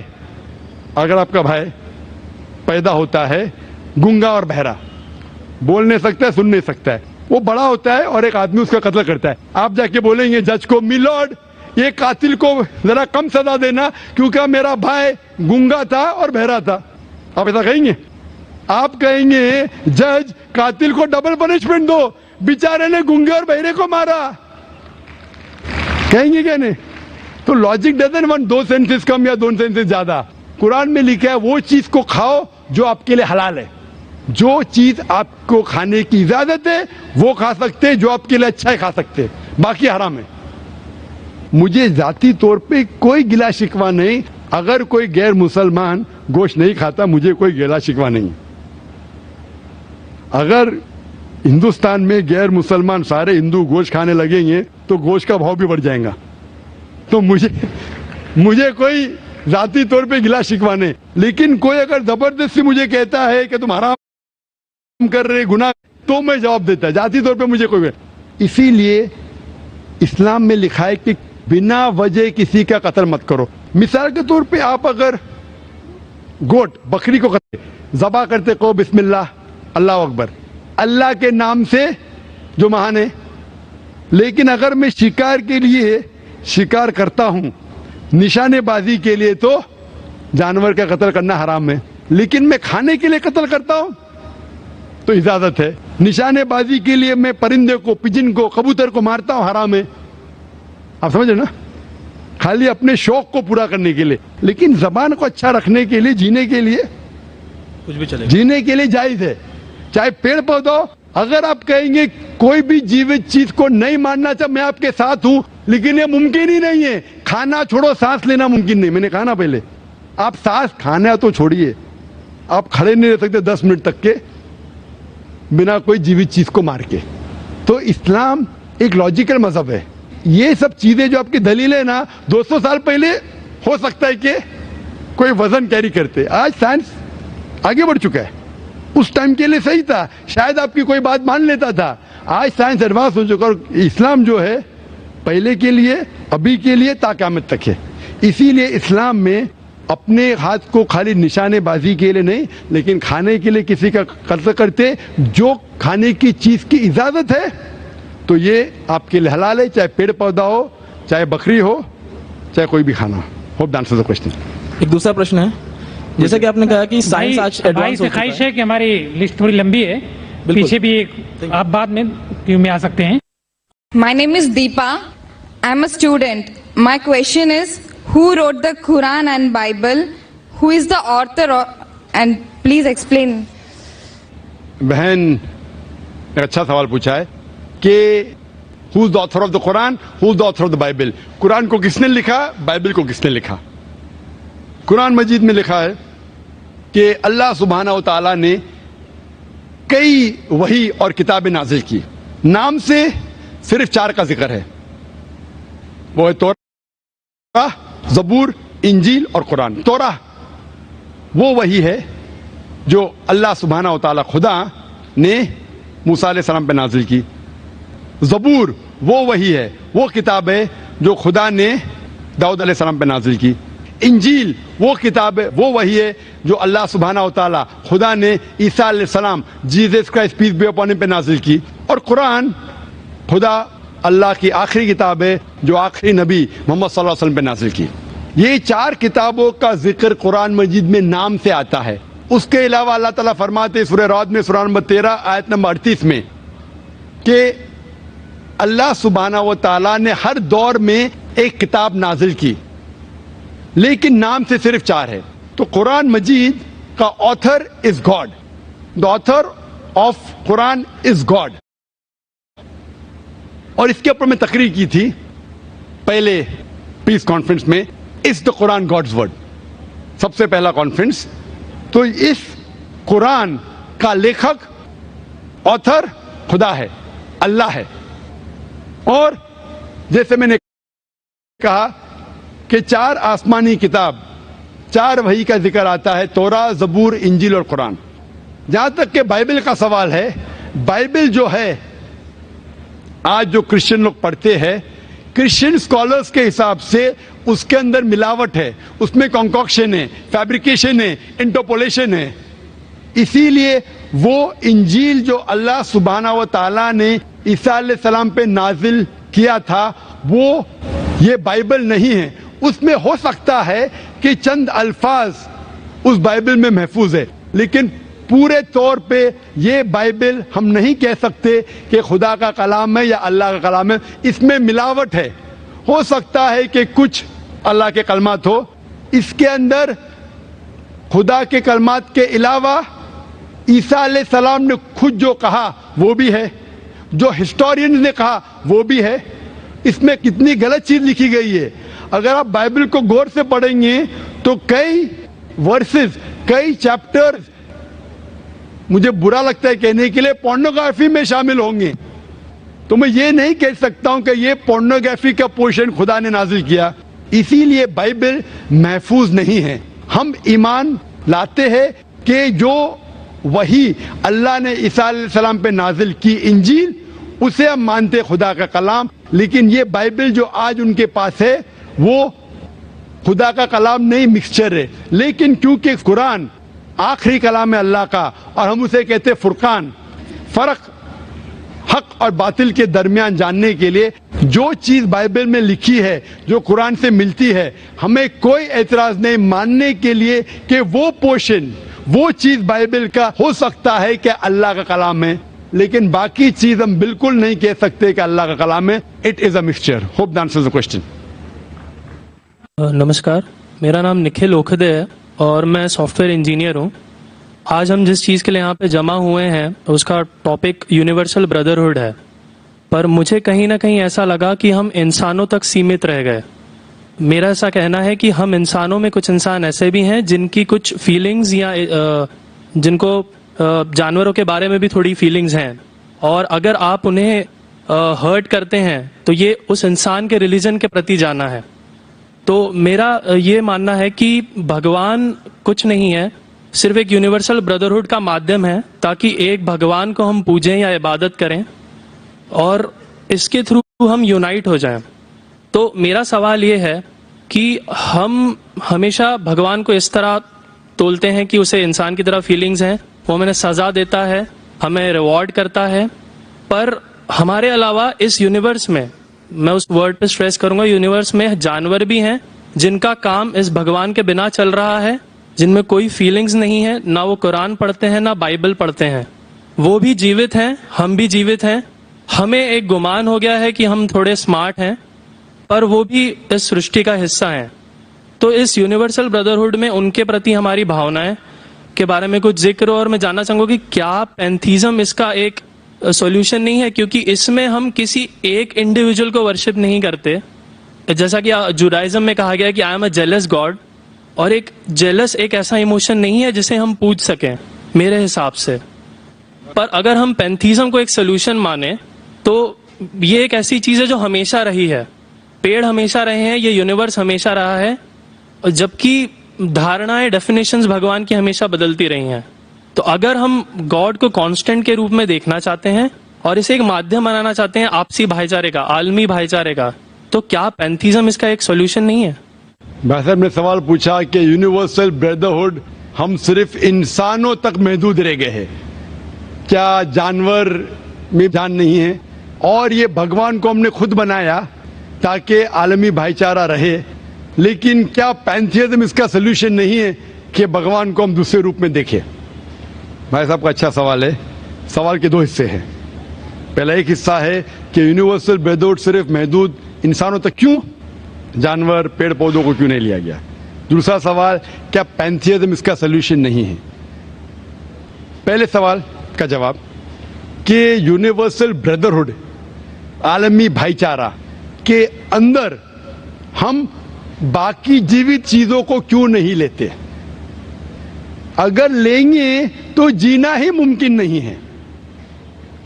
पैदा होता है गूंगा और बहरा, बोल नहीं सकता है, सुन नहीं सकता है, वो बड़ा होता है और एक आदमी उसका कत्ल करता है, आप जाके बोलेंगे जज को, मिलॉर्ड ये कातिल को जरा कम सजा देना क्योंकि मेरा भाई गूंगा था और बहरा था, आप ऐसा कहेंगे? आप कहेंगे जज कातिल को डबल पनिशमेंट दो, बेचारे ने गूंगे और बहरे को मारा, कहेंगे क्या नहीं? तो लॉजिक डजंट वांट 2 सेंसेस कम या 2 सेंसेस ज्यादा। कुरान में लिखा है वो चीज को खाओ जो आपके लिए हलाल है, जो चीज आपको खाने की इजाजत है वो खा सकते हैं, जो आपके लिए अच्छा है खा सकते हैं, बाकी हराम है। मुझे जाती तौर पे कोई गिला शिकवा नहीं, अगर कोई गैर मुसलमान गोश्त नहीं खाता मुझे कोई गिला शिकवा नहीं। अगर हिंदुस्तान में गैर मुसलमान सारे हिंदू गोश्त खाने लगेंगे तो गोश्त का भाव भी बढ़ जाएगा, तो मुझे कोई जाती तौर पे गिला शिकवा नहीं। लेकिन कोई अगर जबरदस्ती मुझे कहता है कि तुम हराम कर रहे गुनाह, तो मैं जवाब देता, जाती तौर पे मुझे कोई। इसीलिए इस्लाम में लिखा है कि बिना वजह किसी का कत्ल मत करो। मिसाल के तौर पे आप अगर गोट बकरी को ज़बा करते को बिस्मिल्लाह अल्लाह अकबर, अल्लाह के नाम से जो महान है, लेकिन अगर मैं शिकार के लिए शिकार करता हूं निशानेबाजी के लिए तो जानवर का कत्ल करना हराम है, लेकिन मैं खाने के लिए कत्ल करता हूं तो इजाजत है। निशानेबाजी के लिए मैं परिंदे को, पिजन को, कबूतर को मारता हूं, हराम है। आप समझ रहे ना, खाली अपने शौक को पूरा करने के लिए, लेकिन जबान को अच्छा रखने के लिए, जीने के लिए कुछ भी चलेगा, जीने के लिए जायज है। चाहे पेड़ पौधा हो। अगर आप कहेंगे कोई भी जीवित चीज को नहीं मानना चाहिए, मैं आपके साथ हूं, लेकिन ये मुमकिन ही नहीं है। खाना छोड़ो, सांस लेना मुमकिन नहीं। मैंने कहा ना पहले, आप सांस खाना तो छोड़िए, आप खड़े नहीं रह सकते 10 मिनट तक के बिना कोई जीवित चीज को मार के। तो इस्लाम एक लॉजिकल मजहब है। ये सब चीजें जो आपकी दलील है ना, 200 साल पहले हो सकता है कि कोई वजन कैरी करते, आज साइंस आगे बढ़ चुका है। उस टाइम के लिए सही था, शायद आपकी कोई बात मान लेता था। आज साइंस एडवांस हो चुका और इस्लाम जो है पहले के लिए, अभी के लिए, ता क़यामत तक है। इसीलिए इस्लाम में अपने हाथ को खाली निशानेबाजी के लिए नहीं, लेकिन खाने के लिए किसी का कत्ल करते, जो खाने की चीज की इजाजत है तो ये आपके लिए हलाल है, चाहे पेड़ पौधा हो, चाहे बकरी हो, चाहे कोई भी खाना हो। Hope that answers the question. एक दूसरा प्रश्न है, जैसा कि आपने कहा कि साइंस आज भाई एडवांस से हो चुका ख्वाहिश है। है कि हमारी लिस्ट थोड़ी लंबी है, पीछे भी एक आप बाद में क्यों में आ सकते हैं। My name is Deepa. I'm a student. My question is, who wrote the Quran and Bible? Who is the author? And please explain. बहन एक अच्छा सवाल पूछा है कि who is the author of the Quran, who is the author of the Bible. Quran को किसने लिखा, बाइबल को किसने लिखा। कुरान मजीद में लिखा है कि अल्लाह सुब्हाना व तआला ने कई वही और किताबें नाजिल की। नाम से सिर्फ 4 का जिक्र है, वो है तौराह, ज़बूर, इंजील और कुरान। तौराह वो वही है जो अल्लाह सुब्हाना व तआला खुदा ने मूसा अलैहिस्सलाम पे नाजिल की। ज़बूर वो वही है, वो किताब है जो खुदा ने दाऊद अलैहिस्सलाम पे नाजिल की। इंजील वो किताब है, वो वही है जो अल्लाह सुब्हाना व तआला खुदा ने ईसा अलैहिस्सलाम, Jesus Christ peace be upon him पे नाजिल की। और कुरान खुदा अल्लाह की आखिरी किताब है जो आखिरी नबी मोहम्मद सल्लल्लाहु अलैहि वसल्लम पे नाजिल की। ये 4 किताबों का जिक्र कुरान मजीद में नाम से आता है। उसके अलावा अल्लाह ताला फरमाते सूरह राद में सूरह नंबर 13 आयत नंबर 38 में कि अल्लाह सुब्हाना व तआला ने हर दौर में एक किताब नाजिल की, लेकिन नाम से सिर्फ 4 है। तो कुरान मजीद का author is God, the author of Quran is God. और इसके ऊपर मैं तकरीर की थी पहले पीस कॉन्फ्रेंस में, is the Quran God's word, सबसे पहला कॉन्फ्रेंस। तो इस कुरान का लेखक, ऑथर खुदा है, अल्लाह है। और जैसे मैंने कहा कि 4 आसमानी किताब, 4 वही का जिक्र आता है, तौरा, ज़बूर, इंजील और कुरान। जहां तक कि बाइबल का सवाल है, बाइबल जो है आज जो क्रिश्चियन लोग पढ़ते हैं, क्रिश्चियन स्कॉलर्स के हिसाब से उसके अंदर मिलावट है, उसमें कॉन्कॉक्शन है, फैब्रिकेशन है, इंटरपोलेशन है। इसीलिए वो इंजील जो अल्लाह सुब्हाना व तआला ने ईसा अलैहिस्सलाम पे नाजिल किया था, वो ये बाइबल नहीं है। उसमें हो सकता है कि चंद अल्फाज उस बाइबल में महफूज है, लेकिन पूरे तौर पे ये बाइबल हम नहीं कह सकते कि खुदा का कलाम है या अल्लाह का कलाम है। इसमें मिलावट है। हो सकता है कि कुछ अल्लाह के कलमात हो, इसके अंदर खुदा के कलमात के अलावा ईसा अलैहिस्सलाम ने खुद जो कहा वो भी है, जो हिस्टोरियन ने कहा वो भी है। इसमें कितनी गलत चीज लिखी गई है। अगर आप बाइबल को गौर से पढ़ेंगे तो कई वर्सेस, कई चैप्टर्स, मुझे बुरा लगता है कहने के लिए, पोर्नोग्राफी में शामिल होंगे। तो मैं ये नहीं कह सकता हूं कि ये पोर्नोग्राफी का पोर्शन खुदा ने नाजिल किया। इसीलिए बाइबल महफूज नहीं है। हम ईमान लाते हैं कि जो वही अल्लाह ने ईसा अलैहिस्सलाम पे नाजिल की इंजील, उसे हम मानते खुदा का कलाम। लेकिन ये बाइबल जो आज उनके पास है वो खुदा का कलाम नहीं, मिक्सचर है। लेकिन क्योंकि कुरान आखिरी कलाम है अल्लाह का और हम उसे कहते फुरकान, फर्क हक और बातिल के दरमियान जानने के लिए जो चीज बाइबल में लिखी है, जो कुरान से मिलती है, हमें कोई एतराज नहीं मानने के लिए कि वो पोर्शन, वो चीज बाइबल का हो सकता है कि अल्लाह का कलाम है, लेकिन बाकी चीज हम बिल्कुल नहीं कह सकते कि अल्लाह का कलाम है। It is a mixture. Hope that answers the question. नमस्कार, मेरा नाम निखिल ओखदे है और मैं सॉफ्टवेयर इंजीनियर हूँ। آج ہم جس چیز کے لیے یہاں پہ جمع ہوئے ہیں اس کا ٹاپک یونیورسل بردرہڈ ہے، پر مجھے کہیں نہ کہیں ایسا لگا کہ ہم انسانوں تک سیمت رہ گئے. میرا ایسا کہنا ہے کہ ہم انسانوں میں کچھ انسان ایسے بھی ہیں جن کی کچھ فیلنگز یا جن کو جانوروں کے بارے میں بھی تھوڑی فیلنگز ہیں، اور اگر آپ انہیں ہرٹ کرتے ہیں تو یہ اس انسان کے ریلیجن کے پرتی جانا ہے. تو میرا یہ ماننا ہے کہ بھگوان کچھ نہیں ہے، صرف ایک یونیورسل بردرہڈ کا مادھیم ہے تاکہ ایک بھگوان کو ہم پوجیں یا عبادت کریں اور اس کے تھرو ہم یونائٹ ہو جائیں. تو میرا سوال یہ ہے کہ ہم ہمیشہ بھگوان کو اس طرح تولتے ہیں کہ اسے انسان کی طرح فیلنگز ہیں، وہ ہمیں سزا دیتا ہے، ہمیں ریوارڈ کرتا ہے، پر ہمارے علاوہ اس یونیورس میں، میں اس ورڈ پہ سٹریس کروں گا، یونیورس میں جانور بھی ہیں جن کا کام اس بھگوان کے بنا چل رہا ہے، جن میں کوئی فیلنگز نہیں ہے، نہ وہ قرآن پڑھتے ہیں نہ بائبل پڑھتے ہیں. وہ بھی جیوت ہیں، ہم بھی جیوت ہیں. ہمیں ایک گمان ہو گیا ہے کہ ہم تھوڑے سمارٹ ہیں، پر وہ بھی اس سرشٹی کا حصہ ہیں. تو اس یونیورسل بردرہڈ میں ان کے پرتی ہماری بھاونائیں کے بارے میں کچھ ذکر ہو، اور میں جاننا چاہوں گا کہ کیا پینتھیزم اس کا ایک سولوشن نہیں ہے، کیونکہ اس میں ہم کسی ایک انڈیویجول کو ورشپ نہیں کرتے. جیسا کہ جوڈائزم میں کہا گیا کہ I am a jealous God, اور ایک جیلس ایک ایسا ایموشن نہیں ہے جسے ہم پوج سکیں میرے حساب سے. پر اگر ہم پینتھیزم کو ایک سولوشن مانیں تو یہ ایک ایسی چیز ہے جو ہمیشہ رہی ہے. پیڑ ہمیشہ رہے ہیں، یہ یونیورس ہمیشہ رہا ہے، جبکہ دھارنائیں، ڈیفینیشنز بھگوان کی ہمیشہ بدلتی رہی ہیں. تو اگر ہم گاڈ کو کانسٹنٹ کے روپ میں دیکھنا چاہتے ہیں اور اسے ایک مادھیم بنانا چاہتے ہیں آپسی بھائی چارے کا، عالمی بھائی چارے کا، تو کیا پینتھیزم اس کا ایک سولوشن نہیں ہے؟ بھائی صاحب نے سوال پوچھا کہ یونیورسل بردرہڈ ہم صرف انسانوں تک محدود رہ گئے ہیں، کیا جانور میں جان نہیں ہے؟ اور یہ بھگوان کو ہم نے خود بنایا تاکہ عالمی بھائی چارہ رہے، لیکن کیا پینتھیزم اس کا سولوشن نہیں ہے کہ بھگوان کو ہم دوسرے روپ میں دیکھیں؟ بھائی صاحب کا اچھا سوال ہے. سوال کے دو حصے ہیں. پہلا ایک حصہ ہے کہ یونیورسل بردرہڈ صرف محدود انسانوں تک کیوں، جانور پیڑ پودوں کو کیوں نہیں لیا گیا؟ دوسرا سوال، کیا پینتھیزم اس کا سولوشن نہیں ہے؟ پہلے سوال کا جواب کہ یونیورسل بردرہڈ، عالمی بھائی چارہ کے اندر ہم باقی جیوت چیزوں کو کیوں نہیں لیتے؟ اگر لیں گے تو جینا ہی ممکن نہیں ہے.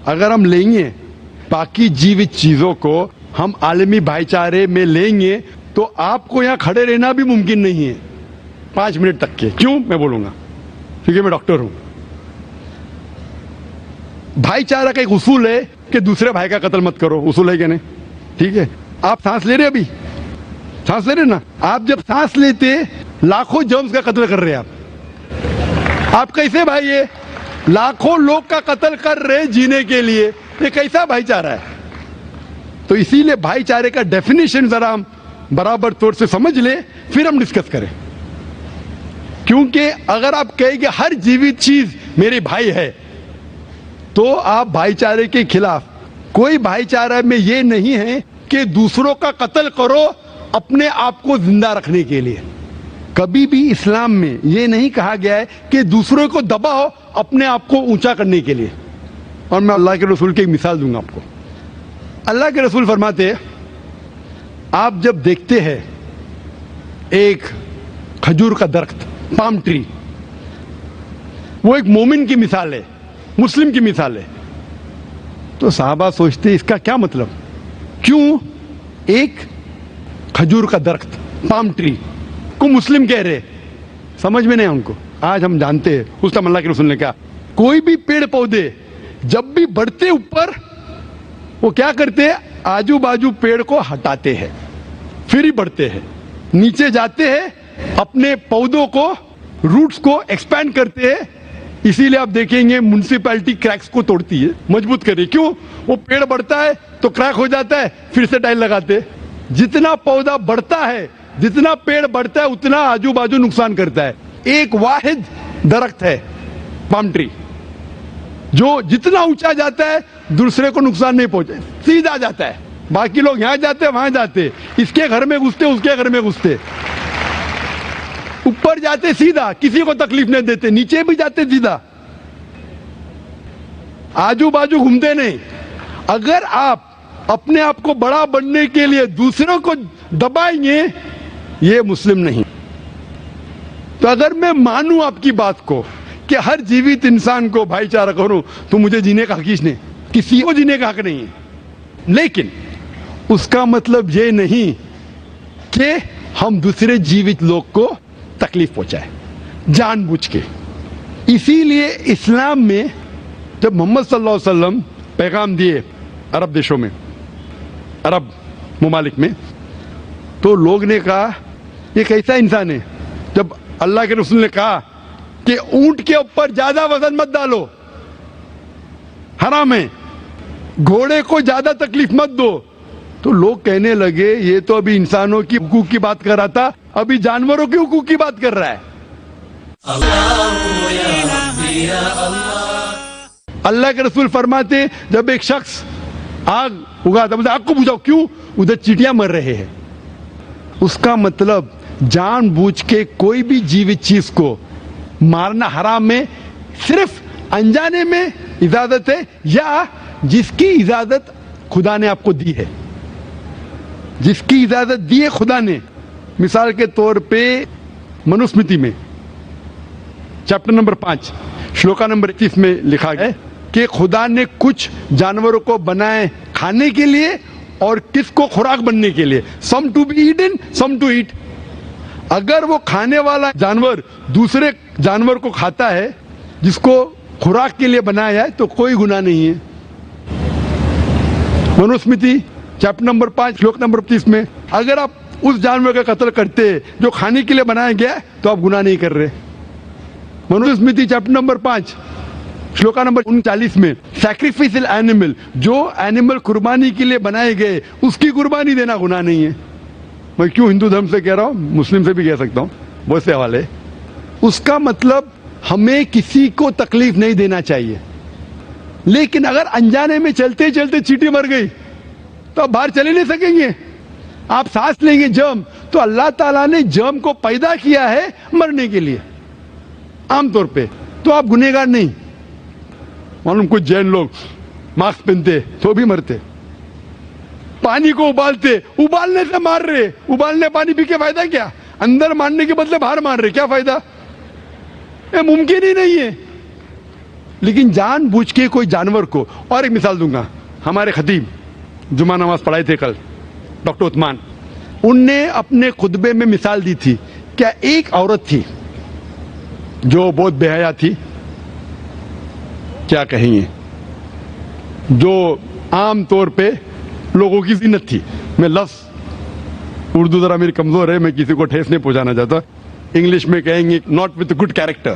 اگر ہم لیں گے باقی جیوت چیزوں کو، ہم عالمی بھائی چارے میں لیں گے تو آپ کو یہاں کھڑے رہنا بھی ممکن نہیں ہے 5 منٹ تک کے. کیوں؟ میں بولوں گا، کیونکہ میں ڈاکٹر ہوں. بھائی چارہ کا ایک اصول ہے کہ دوسرے بھائی کا قتل مت کرو، اصول ہے کہ نہیں؟ ٹھیک ہے، آپ سانس لے رہے، ابھی سانس لے رہے نا، آپ جب سانس لیتے لاکھوں جرمز کا قتل کر رہے ہیں. آپ کیسے بھائی، یہ لاکھوں لوگ کا قتل کر رہے جینے کے لیے، یہ کیسا بھائی چارہ ہے؟ تو اسی لیے بھائی چارے کا ڈیفینیشن ذرا ہم برابر طور سے سمجھ لیں، پھر ہم ڈسکس کریں. کیونکہ اگر آپ کہیں کہ ہر جیوت چیز میرے بھائی ہے تو آپ بھائی چارے کے خلاف. کوئی بھائی چارہ میں یہ نہیں ہے کہ دوسروں کا قتل کرو اپنے آپ کو زندہ رکھنے کے لیے. کبھی بھی اسلام میں یہ نہیں کہا گیا ہے کہ دوسروں کو دباؤ اپنے آپ کو اونچا کرنے کے لیے. اور میں اللہ کے رسول کی ایک مثال دوں گا آپ کو. اللہ کے رسول فرماتے ہیں، آپ جب دیکھتے ہیں ایک کھجور کا درخت، پام ٹری، وہ ایک مومن کی مثال ہے، مسلم کی مثال ہے، تو صحابہ سوچتے اس کا کیا مطلب؟ کیوں ایک کھجور کا درخت، پام ٹری کو مسلم کہہ رہے؟ سمجھ میں نہیں ان کو. آج ہم جانتے ہیں اس ٹائم اللہ کے رسول نے کہا کوئی بھی پیڑ پودے جب بھی بڑھتے اوپر، وہ کیا کرتے ہیں؟ آجو باجو پیڑ کو ہٹاتے ہیں، پھر ہی بڑھتے ہیں. نیچے جاتے ہیں، اپنے پودوں کو، روٹس کو ایکسپینڈ کرتے ہیں. اسی لیے آپ دیکھیں گے میونسپلٹی کریکس کو توڑتی ہے، مضبوط کرے. کیوں؟ وہ پیڑ بڑھتا ہے تو کریک ہو جاتا ہے، پھر سے ٹائل لگاتے. جتنا پودا بڑھتا ہے، جتنا پیڑ بڑھتا ہے، اتنا آجو باجو نقصان کرتا ہے. ایک واحد درخت ہے پام ٹری، جو جتنا اونچا جاتا ہے دوسرے کو نقصان نہیں پہنچے، سیدھا جاتا ہے. باقی لوگ یہاں جاتے وہاں جاتے، اس کے گھر میں گھستے، اس کے گھر میں گھستے. اوپر جاتے سیدھا, کسی کو تکلیف نہیں دیتے, نیچے بھی جاتے سیدھا, آجو باجو گھومتے نہیں. اگر آپ اپنے آپ کو بڑا بننے کے لیے دوسروں کو دبائیں گے, یہ مسلم نہیں. تو اگر میں مانوں آپ کی بات کو کہ ہر جیوت انسان کو بھائی چارہ کروں, تو مجھے جینے کا حق نہیں, کسی کو جینے کا حق نہیں ہے. لیکن اس کا مطلب یہ نہیں کہ ہم دوسرے جیوت لوگ کو تکلیف پہنچائیں جان بوجھ کے. اسی لیے اسلام میں جب محمد صلی اللہ علیہ وسلم پیغام دیے عرب دیشوں میں, عرب ممالک میں, تو لوگ نے کہا یہ کیسا انسان ہے. جب اللہ کے رسول نے کہا کہ اونٹ کے اوپر زیادہ وزن مت ڈالو, حرام ہے, گھوڑے کو زیادہ تکلیف مت دو, تو لوگ کہنے لگے یہ تو ابھی انسانوں کی حقوق کی بات کر رہا تھا, ابھی جانوروں کے حقوق کی بات کر رہا ہے. اللہ کے رسول فرماتے جب ایک شخص آگ اگاتا, مجھے آگ کو بجھاؤ, کیوں؟ ادھر چیٹیاں مر رہے ہیں. اس کا مطلب جان بوجھ کے کوئی بھی جیوت چیز کو مارنا حرام ہے, صرف انجانے میں اجازت ہے, یا جس کی اجازت خدا نے آپ کو دی ہے, جس کی اجازت دی ہے خدا نے. مثال کے طور پہ منوسمرتی میں چیپٹر نمبر 5 شلوکا نمبر 31 میں لکھا ہے کہ خدا نے کچھ جانوروں کو بنائے کھانے کے لیے اور کس کو خوراک بننے کے لیے. Some to be eaten, some to eat. اگر وہ کھانے والا جانور دوسرے جانور کو کھاتا ہے جس کو خوراک کے لیے بنایا ہے, تو کوئی گناہ نہیں ہے. منوسمرتی چیپٹر نمبر 5 شلوک نمبر 30 میں اگر آپ اس جانور کا قتل کرتے جو کھانے کے لیے بنایا گیا تو آپ گناہ نہیں کر رہے. منوسمرتی چیپٹر نمبر 5 شلوکا نمبر 39 میں سیکریفائسل اینیمل, جو اینیمل قربانی کے لیے بنائے گئے اس کی قربانی دینا گناہ نہیں ہے. میں کیوں ہندو دھرم سے کہہ رہا ہوں, مسلم سے بھی کہہ سکتا ہوں, بہت سے حوالے. اس کا مطلب ہمیں کسی کو تکلیف نہیں دینا چاہیے. لیکن اگر انجانے میں چلتے چلتے چیٹی مر گئی تو آپ باہر چلے نہیں سکیں گے, آپ سانس لیں گے جرم. تو اللہ تعالیٰ نے جرم کو پیدا کیا ہے مرنے کے لیے عام طور پہ, تو آپ گنہگار نہیں. معلوم کچھ جین لوگ ماسک پہنتے تو بھی مرتے, پانی کو ابالتے, ابالنے سے مار رہے, ابالنے پانی پی کے فائدہ کیا؟ اندر مارنے کے بدلے باہر مار رہے, کیا فائدہ؟ یہ ممکن ہی نہیں ہے. لیکن جان بوجھ کے کوئی جانور کو, اور ایک مثال دوں گا, ہمارے خطیب جمعہ نماز پڑھائے تھے کل, ڈاکٹر عثمان, ان نے اپنے خطبے میں مثال دی تھی. کیا ایک عورت تھی جو بہت بے حیا تھی, کیا کہیں گے, جو عام طور پہ لوگوں کی زینت تھی. میں لفظ اردو ذرا میری کمزور ہے, میں کسی کو ٹھیس نہیں پہنچانا چاہتا, انگلش میں کہیں گے ناٹ وتھ گڈ کیریکٹر,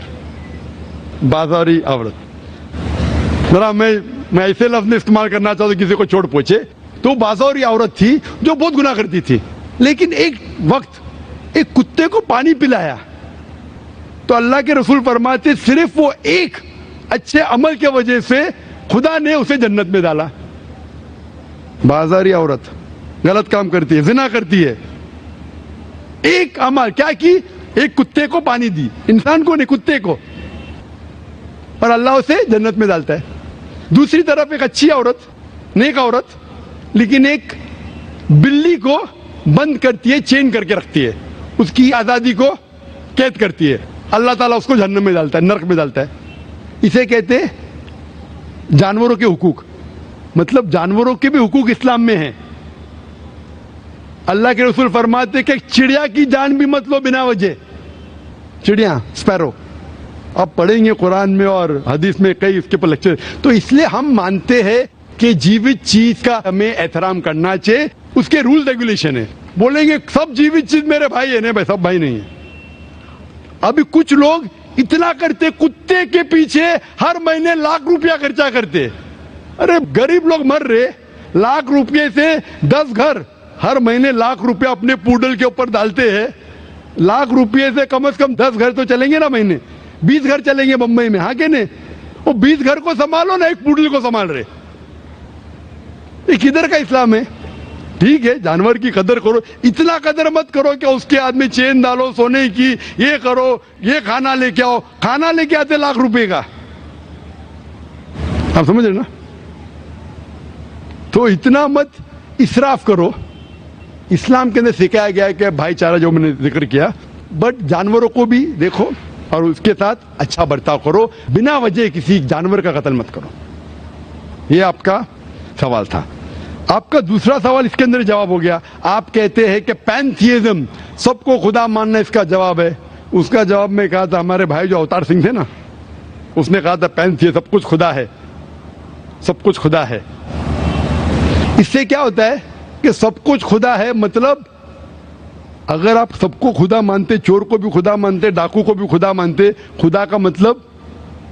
بازاری عورت. ذرا میں ایسے لفظ نہیں استعمال کرنا چاہتا کسی کو چوٹ پہنچے. تو بازاری عورت تھی جو بہت گناہ کرتی تھی, لیکن ایک وقت ایک کتے کو پانی پلایا تو اللہ کے رسول فرماتے صرف وہ ایک اچھے عمل کی وجہ سے خدا نے اسے جنت میں ڈالا. بازاری عورت غلط کام کرتی ہے, زنا کرتی ہے, ایک عمل کیا کی, ایک کتے کو پانی دی, انسان کو نہیں کتے کو, اور اللہ اسے جنت میں ڈالتا ہے. دوسری طرف ایک اچھی عورت, نیک عورت, لیکن ایک بلی کو بند کرتی ہے, چین کر کے رکھتی ہے, اس کی آزادی کو قید کرتی ہے, اللہ تعالیٰ اس کو جہنم میں ڈالتا ہے, نرک میں ڈالتا ہے. اسے کہتے جانوروں کے حقوق. مطلب جانوروں کے بھی حقوق اسلام میں ہیں. اللہ کے رسول فرماتے کہ چڑیا کی جان بھی مت لو بنا وجہ. چڑیا, اسپیرو, آپ پڑھیں گے قرآن میں اور حدیث میں کئی اس کے پر لیکچر. تو اس لیے ہم مانتے ہیں کہ جیوت چیز کا ہمیں احترام کرنا چاہیے, اس کے رول ریگولیشن ہے. بولیں گے سب جیوت چیز میرے بھائی ہے, نہیں بھائی, سب بھائی نہیں ہے. ابھی کچھ لوگ اتنا کرتے, کتے کے پیچھے ہر مہینے لاکھ روپیہ خرچہ کرتے. ارے غریب لوگ مر رہے, لاکھ روپے سے 10 گھر ہر مہینے لاکھ روپیہ اپنے پوڈل کے اوپر ڈالتے ہیں. لاکھ روپے سے کم از کم 10 گھر تو چلیں گے نا مہینے, 20 گھر چلیں گے بمبئی میں, ہاں کہ نہیں؟ وہ 20 گھر کو سنبھالو نا, ایک پوڈل کو سنبھال رہے. یہ کدھر کا اسلام ہے؟ ठीक है, जानवर की कदर करो, इतना कदर मत करो कि उसके हाथ में चेन डालो सोने की, ये करो, ये खाना लेके आओ, खाना लेके आते लाख रुपए का, आप समझ रहे ना? तो इतना मत इसराफ करो। इस्लाम के अंदर सिखाया गया है कि भाईचारा जो मैंने जिक्र किया, बट जानवरों को भी देखो और उसके साथ अच्छा बर्ताव करो, बिना वजह किसी जानवर का कत्ल मत करो। ये आपका सवाल था। आपका दूसरा सवाल इसके अंदर जवाब हो गया। आप कहते हैं कि पैंथियज्म, सबको खुदा मानना इसका जवाब है। उसका जवाब में कहा था, हमारे भाई जो अवतार सिंह थे ना, उसने कहा था पैंथियज्म, सब कुछ खुदा है, सब कुछ खुदा है। इससे क्या होता है कि सब कुछ खुदा है, मतलब अगर आप सबको खुदा मानते, चोर को भी खुदा मानते, डाकू को भी खुदा मानते, खुदा का मतलब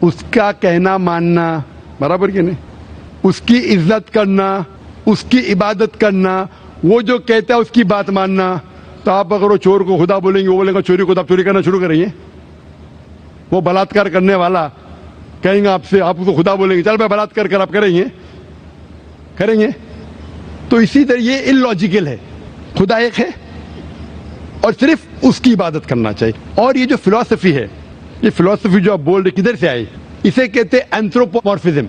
उसका कहना मानना, बराबर कि नहीं? उसकी इज्जत करना, उसकी इबादत करना, वो जो कहता है उसकी बात मानना। तो आप अगर वो चोर को खुदा बोलेंगे, वो बोलेगा चोरी को, आप चोरी करना शुरू करेंगे। वो बलात्कार करने वाला कहेंगे आपसे, आप उसको खुदा बोलेंगे, चल मैं बलात्कार कर, आप करेंगे? करेंगे? तो इसी तरह ये इलॉजिकल है। खुदा एक है और सिर्फ उसकी इबादत करना चाहिए। और ये जो फिलॉसफी है, ये फिलॉसफी जो आप बोल रहे किधर से आई? इसे कहते हैं एंथ्रोपोमॉर्फिज्म।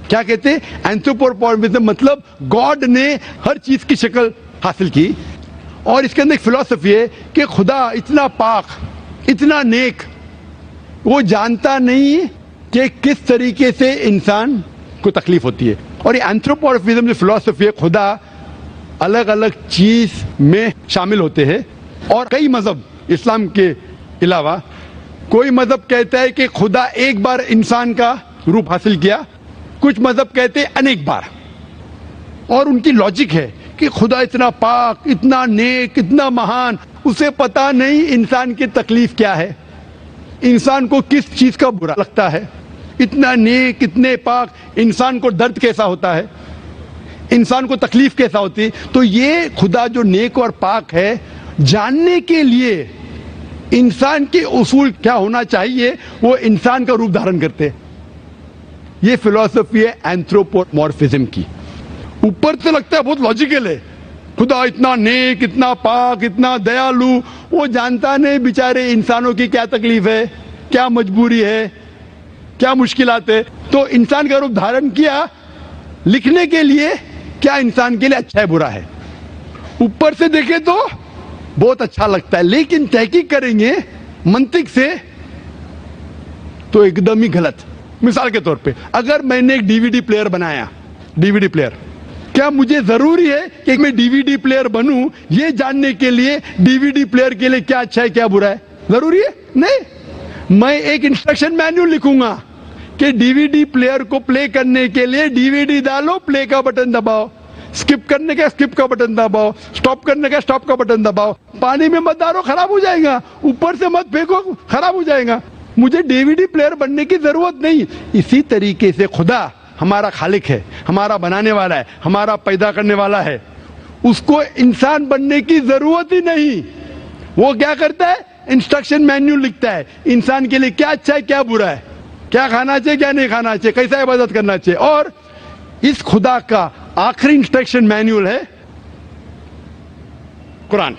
क्या कहते हैं? एंथ्रोपोमॉर्फिज्म, मतलब गॉड ने हर चीज की शक्ल हासिल की। और इसके अंदर एक फिलॉसफी है कि खुदा इतना पाक, इतना नेक, वो जानता नहीं कि किस तरीके से इंसान को तकलीफ होती है। और ये एंथ्रोपोमॉर्फिज्म जो फिलॉसफी है, खुदा अलग अलग चीज में शामिल होते हैं। और कई मजहब, इस्लाम के अलावा कोई मजहब कहता है कि खुदा एक बार इंसान का रूप हासिल किया, कुछ मजहब कहते हैं अनेक बार। और उनकी लॉजिक है कि खुदा इतना पाक, इतना नेक, इतना महान, उसे पता नहीं इंसान की तकलीफ क्या है, इंसान को किस चीज का बुरा लगता है। इतना नेक, इतने पाक, इंसान को दर्द कैसा होता है, इंसान को तकलीफ कैसा होती है। तो ये खुदा जो नेक और पाक है, जानने के लिए इंसान के उसूल क्या होना चाहिए, वो इंसान का रूप धारण करते हैं। ये फिलॉसफी है एंथ्रोपोमॉर्फिज्म की। ऊपर से लगता है बहुत लॉजिकल है, खुदा इतना नेक, इतना पाक, इतना दयालु, वो जानता नहीं बेचारे इंसानों की क्या तकलीफ है, क्या मजबूरी है, क्या मुश्किलात है। तो इंसान का रूप धारण किया लिखने के लिए, क्या इंसान के लिए अच्छा है बुरा है। ऊपर से देखे तो बहुत अच्छा लगता है, लेकिन तहकीक करेंगे मंतिक से तो एकदम ही गलत। मिसाल के तौर पे, अगर मैंने एक डीवीडी प्लेयर बनाया, डीवीडी प्लेयर, क्या मुझे जरूरी है कि मैं डीवीडी प्लेयर बनूं ये जानने के लिए डीवीडी प्लेयर के लिए क्या अच्छा है क्या बुरा है? जरूरी है? नहीं। मैं एक इंस्ट्रक्शन मैन्युअल लिखूंगा कि डीवीडी प्लेयर को प्ले करने के लिए डीवीडी डालो, प्ले का बटन दबाओ, स्किप करने का स्किप का बटन दबाओ, स्टॉप करने का स्टॉप का बटन दबाओ। पानी में मत डालो, खराब हो जाएगा, ऊपर से मत फेंको, खराब हो जाएगा। मुझे डीवीडी प्लेयर बनने की जरूरत नहीं। इसी तरीके से खुदा हमारा खालिक है, हमारा बनाने वाला है, हमारा पैदा करने वाला है, उसको इंसान बनने की जरूरत ही नहीं। वो क्या करता है? इंस्ट्रक्शन मैन्युअल लिखता है, इंसान के लिए क्या अच्छा है क्या बुरा है, क्या खाना चाहिए क्या नहीं खाना चाहिए, कैसा इबादत करना चाहिए। और इस खुदा का आखिरी इंस्ट्रक्शन मैन्युअल है कुरान।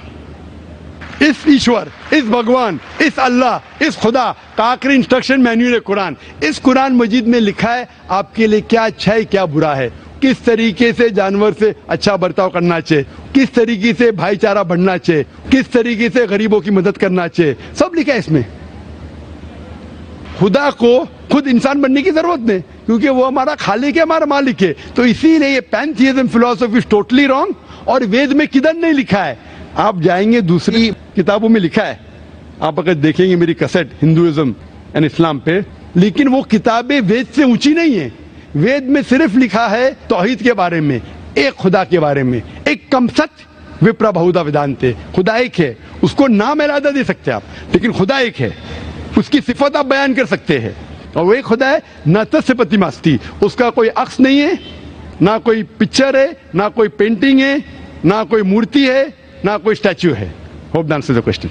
इस ईश्वर, इस भगवान, इस अल्लाह, इस खुदा का आखिरी इंस्ट्रक्शन मैन्युअल है कुरान। इस कुरान मजीद में लिखा है आपके लिए क्या अच्छा है क्या बुरा है, किस तरीके से जानवर से अच्छा बर्ताव करना चाहिए, किस तरीके से भाईचारा बढ़ना चाहिए, किस तरीके से गरीबों की मदद करना चाहिए, सब लिखा है इसमें। खुदा को खुद इंसान बनने की जरूरत नहीं, क्योंकि वो हमारा खालिक है, हमारा मालिक है। तो इसीलिए ये पैंथियज्म फिलॉसफी इज टोटली रॉन्ग। और वेद में किधर नहीं लिखा है, आप जाएंगे दूसरी किताबों में लिखा है, आप अगर देखेंगे मेरी कैसेट हिंदुइज्म एंड इस्लाम पे, लेकिन वो किताबें वेद से ऊंची नहीं है। वेद में सिर्फ लिखा है तौहीद के बारे में, एक खुदा के बारे में, एक कम सत्य विप्र बहुधा वेदांते, खुदा एक है, उसको नाम अलग दे सकते हैं आप, लेकिन खुदा एक है, उसकी सिफत आप बयान कर सकते हैं। और वो एक खुदा है, न तस्य प्रतिमास्ति, उसका कोई अक्स नहीं है, ना कोई पिक्चर है, ना कोई पेंटिंग है, ना कोई मूर्ति है, ना कोई स्टैच्यू है। Hope that answers the question.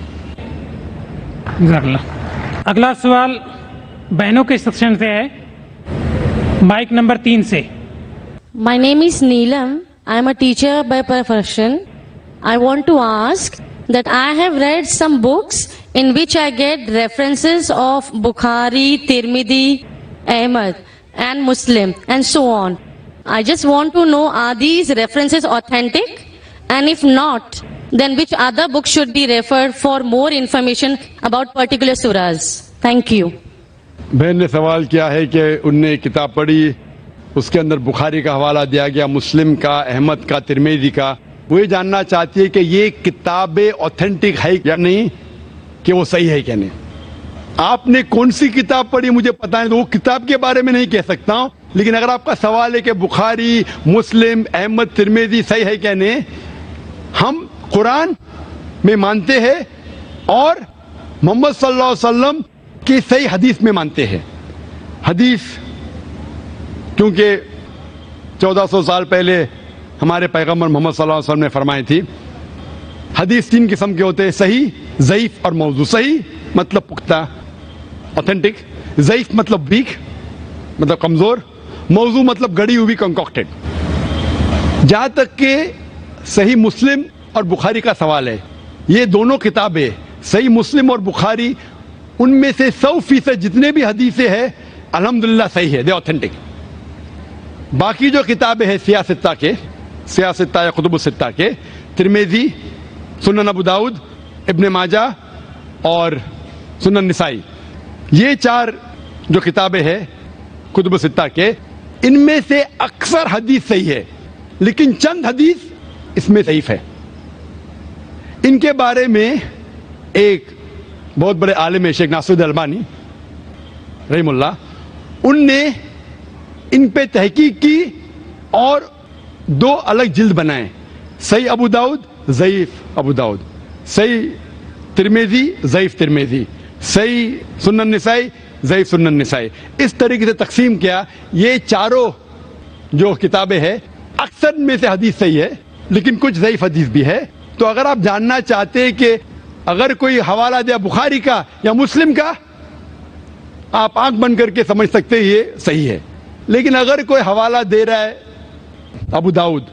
अगला सवाल बहनों के सेक्शन से है, माइक नंबर 3 से। My name is Neelam I am a teacher by profession. I want to ask that I have read some books in which I get references of Bukhari, Tirmidhi, Ahmad and Muslim and so on. I just want to know, are these references authentic? And if not, then which other book should be referred for more information about particular surahs? Thank you. बहन ने सवाल किया है कि उनने किताब पढ़ी, उसके अंदर बुखारी का हवाला दिया गया, मुस्लिम का, अहमद का, तिरमिज़ी का। वो ये जानना चाहती है कि ये किताबें ऑथेंटिक है या नहीं, कि वो सही है क्या नहीं। आपने कौन सी किताब पढ़ी मुझे पता है, तो वो किताब के बारे में नहीं कह सकता हूँ, लेकिन अगर आपका सवाल है कि बुखारी, मुस्लिम, अहमद, तिरमिज़ी सही है क्या नहीं, हम कुरान में मानते हैं और मोहम्मद सल्लल्लाहु अलैहि वसल्लम की सही हदीस में मानते हैं। हदीस क्योंकि 1400 साल पहले हमारे पैगंबर मोहम्मद सल्लल्लाहु अलैहि वसल्लम ने फरमाई थी। हदीस 3 किस्म के होते हैं, सही, ज़ईफ और मौजू। सही मतलब पुख्ता, ऑथेंटिक, ज़ईफ मतलब वीक, मतलब कमजोर, मौजू मतलब गड़ी हुई, कंकॉक्टेड। जहां तक कि सही मुस्लिम और बुखारी का सवाल है, ये दोनों किताबें सही मुस्लिम और बुखारी, उनमें से 100% जितने भी हदीसें हैं अल्हम्दुलिल्लाह सही है, दे ऑथेंटिक। बाकी जो किताबें हैं सियासत्ता या कुतुब सित्ता के, तिरमिज़ी, सुनन अबू दाऊद, इब्न माजा और सुनन निसाई, ये 4 जो किताबें हैं कुतुब सित्ता के, इनमें से अक्सर हदीस सही है, लेकिन चंद हदीस इसमें ज़ईफ है। इनके बारे में एक बहुत बड़े आलिम है शेख नासिरुद्दीन अल्बानी रहीमुल्लाह, उनने इन पे तहकीक की और 2 अलग जिल्द बनाए, सही अबू दाऊद, ज़ईफ अबू दाऊद, सही तिरमिज़ी, ज़ईफ तिरमिज़ी, सही सुनन निसाई, ज़ईफ सुनन निसाई। इस तरीके से तकसीम किया। ये चारों जो किताबें हैं अक्सर में से हदीस सही है, लेकिन कुछ ज़ईफ हदीस भी है। तो अगर आप जानना चाहते हैं कि अगर कोई हवाला दिया बुखारी का या मुस्लिम का, आप आंख बंद करके समझ सकते हैं ये सही है। लेकिन अगर कोई हवाला दे रहा है अबू दाऊद,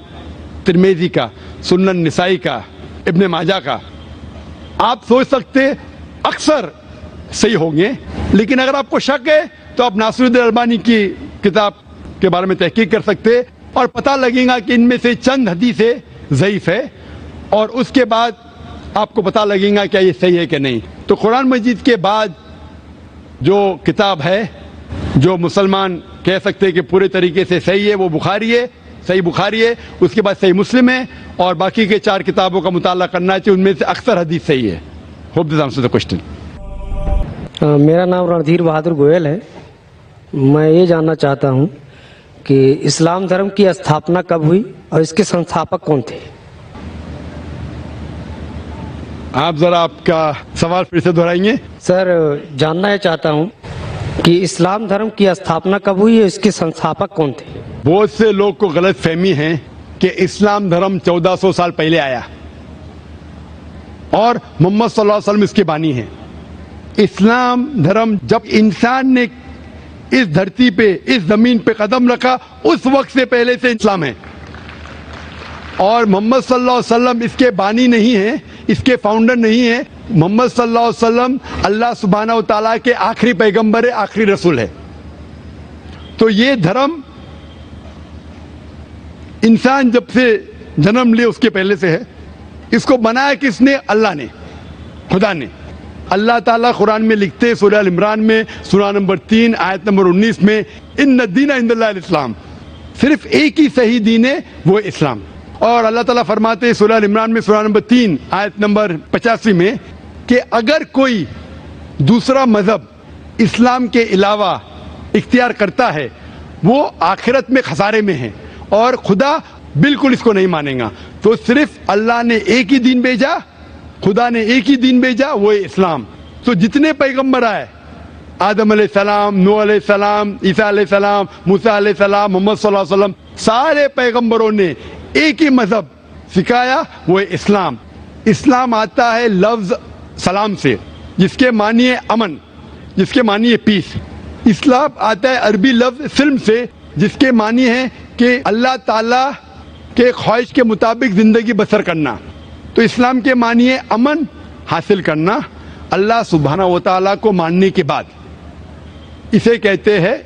तिरमिज़ी का, सुनन निसाई का, इब्न माजा का, आप सोच सकते अक्सर सही होंगे। लेकिन अगर आपको शक है तो आप नासिरुद्दीन अल्बानी की किताब के बारे में तहकीक कर सकते और पता लगेगा कि इनमें से चंद हदीसें ज़ईफ है, और उसके बाद आपको पता लगेगा क्या ये सही है कि नहीं। तो कुरान मजीद के बाद जो किताब है जो मुसलमान कह सकते हैं कि पूरे तरीके से सही है, वो बुखारी है, सही बुखारी है। उसके बाद सही मुस्लिम है, और बाकी के 4 किताबों का मुताला करना चाहिए, उनमें से अक्सर हदीस सही है। Hope this answers the question. मेरा नाम रणधीर बहादुर गोयल है। मैं ये जानना चाहता हूँ कि इस्लाम धर्म की स्थापना कब हुई और इसके संस्थापक कौन थे? आप जरा आपका सवाल फिर से दोहराएंगे? सर, जानना चाहता हूँ कि इस्लाम धर्म की स्थापना कब हुई और इसके संस्थापक कौन थे? बहुत से लोग को गलत फहमी है कि इस्लाम धर्म 1400 साल पहले आया और मोहम्मद सल्लल्लाहु अलैहि वसल्लम इसके बानी हैं। इस्लाम धर्म जब इंसान ने इस धरती पे, इस जमीन पे कदम रखा, उस वक्त से पहले से इस्लाम है, और मोहम्मद सल्लल्लाहु अलैहि वसल्लम इसके बानी नहीं है, इसके फाउंडर नहीं है। मोहम्मद सल्लल्लाहु अलैहि वसल्लम अल्लाह सुब्हानहू व तआला के आखिरी पैगंबर है, आखिरी रसूल है। तो ये धर्म इंसान जब से जन्म लिए उसके पहले से है। इसको बनाया किसने? अल्लाह ने, खुदा ने। अल्लाह ताला कुरान में लिखते हैं, सूरह अल इमरान में सूरह नंबर 3 आयत नंबर 19 में, इन्ना दीना इंदल्लाहिल इस्लाम, सिर्फ एक ही सही दीन है, वो इस्लाम। और अल्लाह ताला फरमाते हैं सूरह अल इमरान में सूरह नंबर 3 आयत नंबर 85 में कि अगर कोई दूसरा मजहब इस्लाम के अलावा इख्तियार करता है वो आखिरत में खसारे में है और खुदा बिल्कुल इसको नहीं मानेगा। तो सिर्फ अल्लाह ने एक ही दीन भेजा, खुदा ने एक ही दीन भेजा, वो है इस्लाम। तो जितने पैगंबर आए, आदम अलैहिस्सलाम, नूह अलैहिस्सलाम, ईसा अलैहिस्सलाम, मूसा अलैहिस्सलाम, मोहम्मद सल्लल्लाहु अलैहि वसल्लम, सारे पैगंबरों ने एक ही मजहब सिखाया, वो है इस्लाम। इस्लाम आता है लफ्ज सलाम से, जिसके मानी है अमन, जिसके मानी है पीस। इस्लाम आता है अरबी लफ्ज सिल्म से, जिसके मानी है कि अल्लाह ताला کہ ख्वाहिश के मुताबिक जिंदगी बसर करना, तो इस्लाम के मानिए अमन हासिल करना अल्लाह सुब्हाना व तआला को मानने के बाद, इसे कहते हैं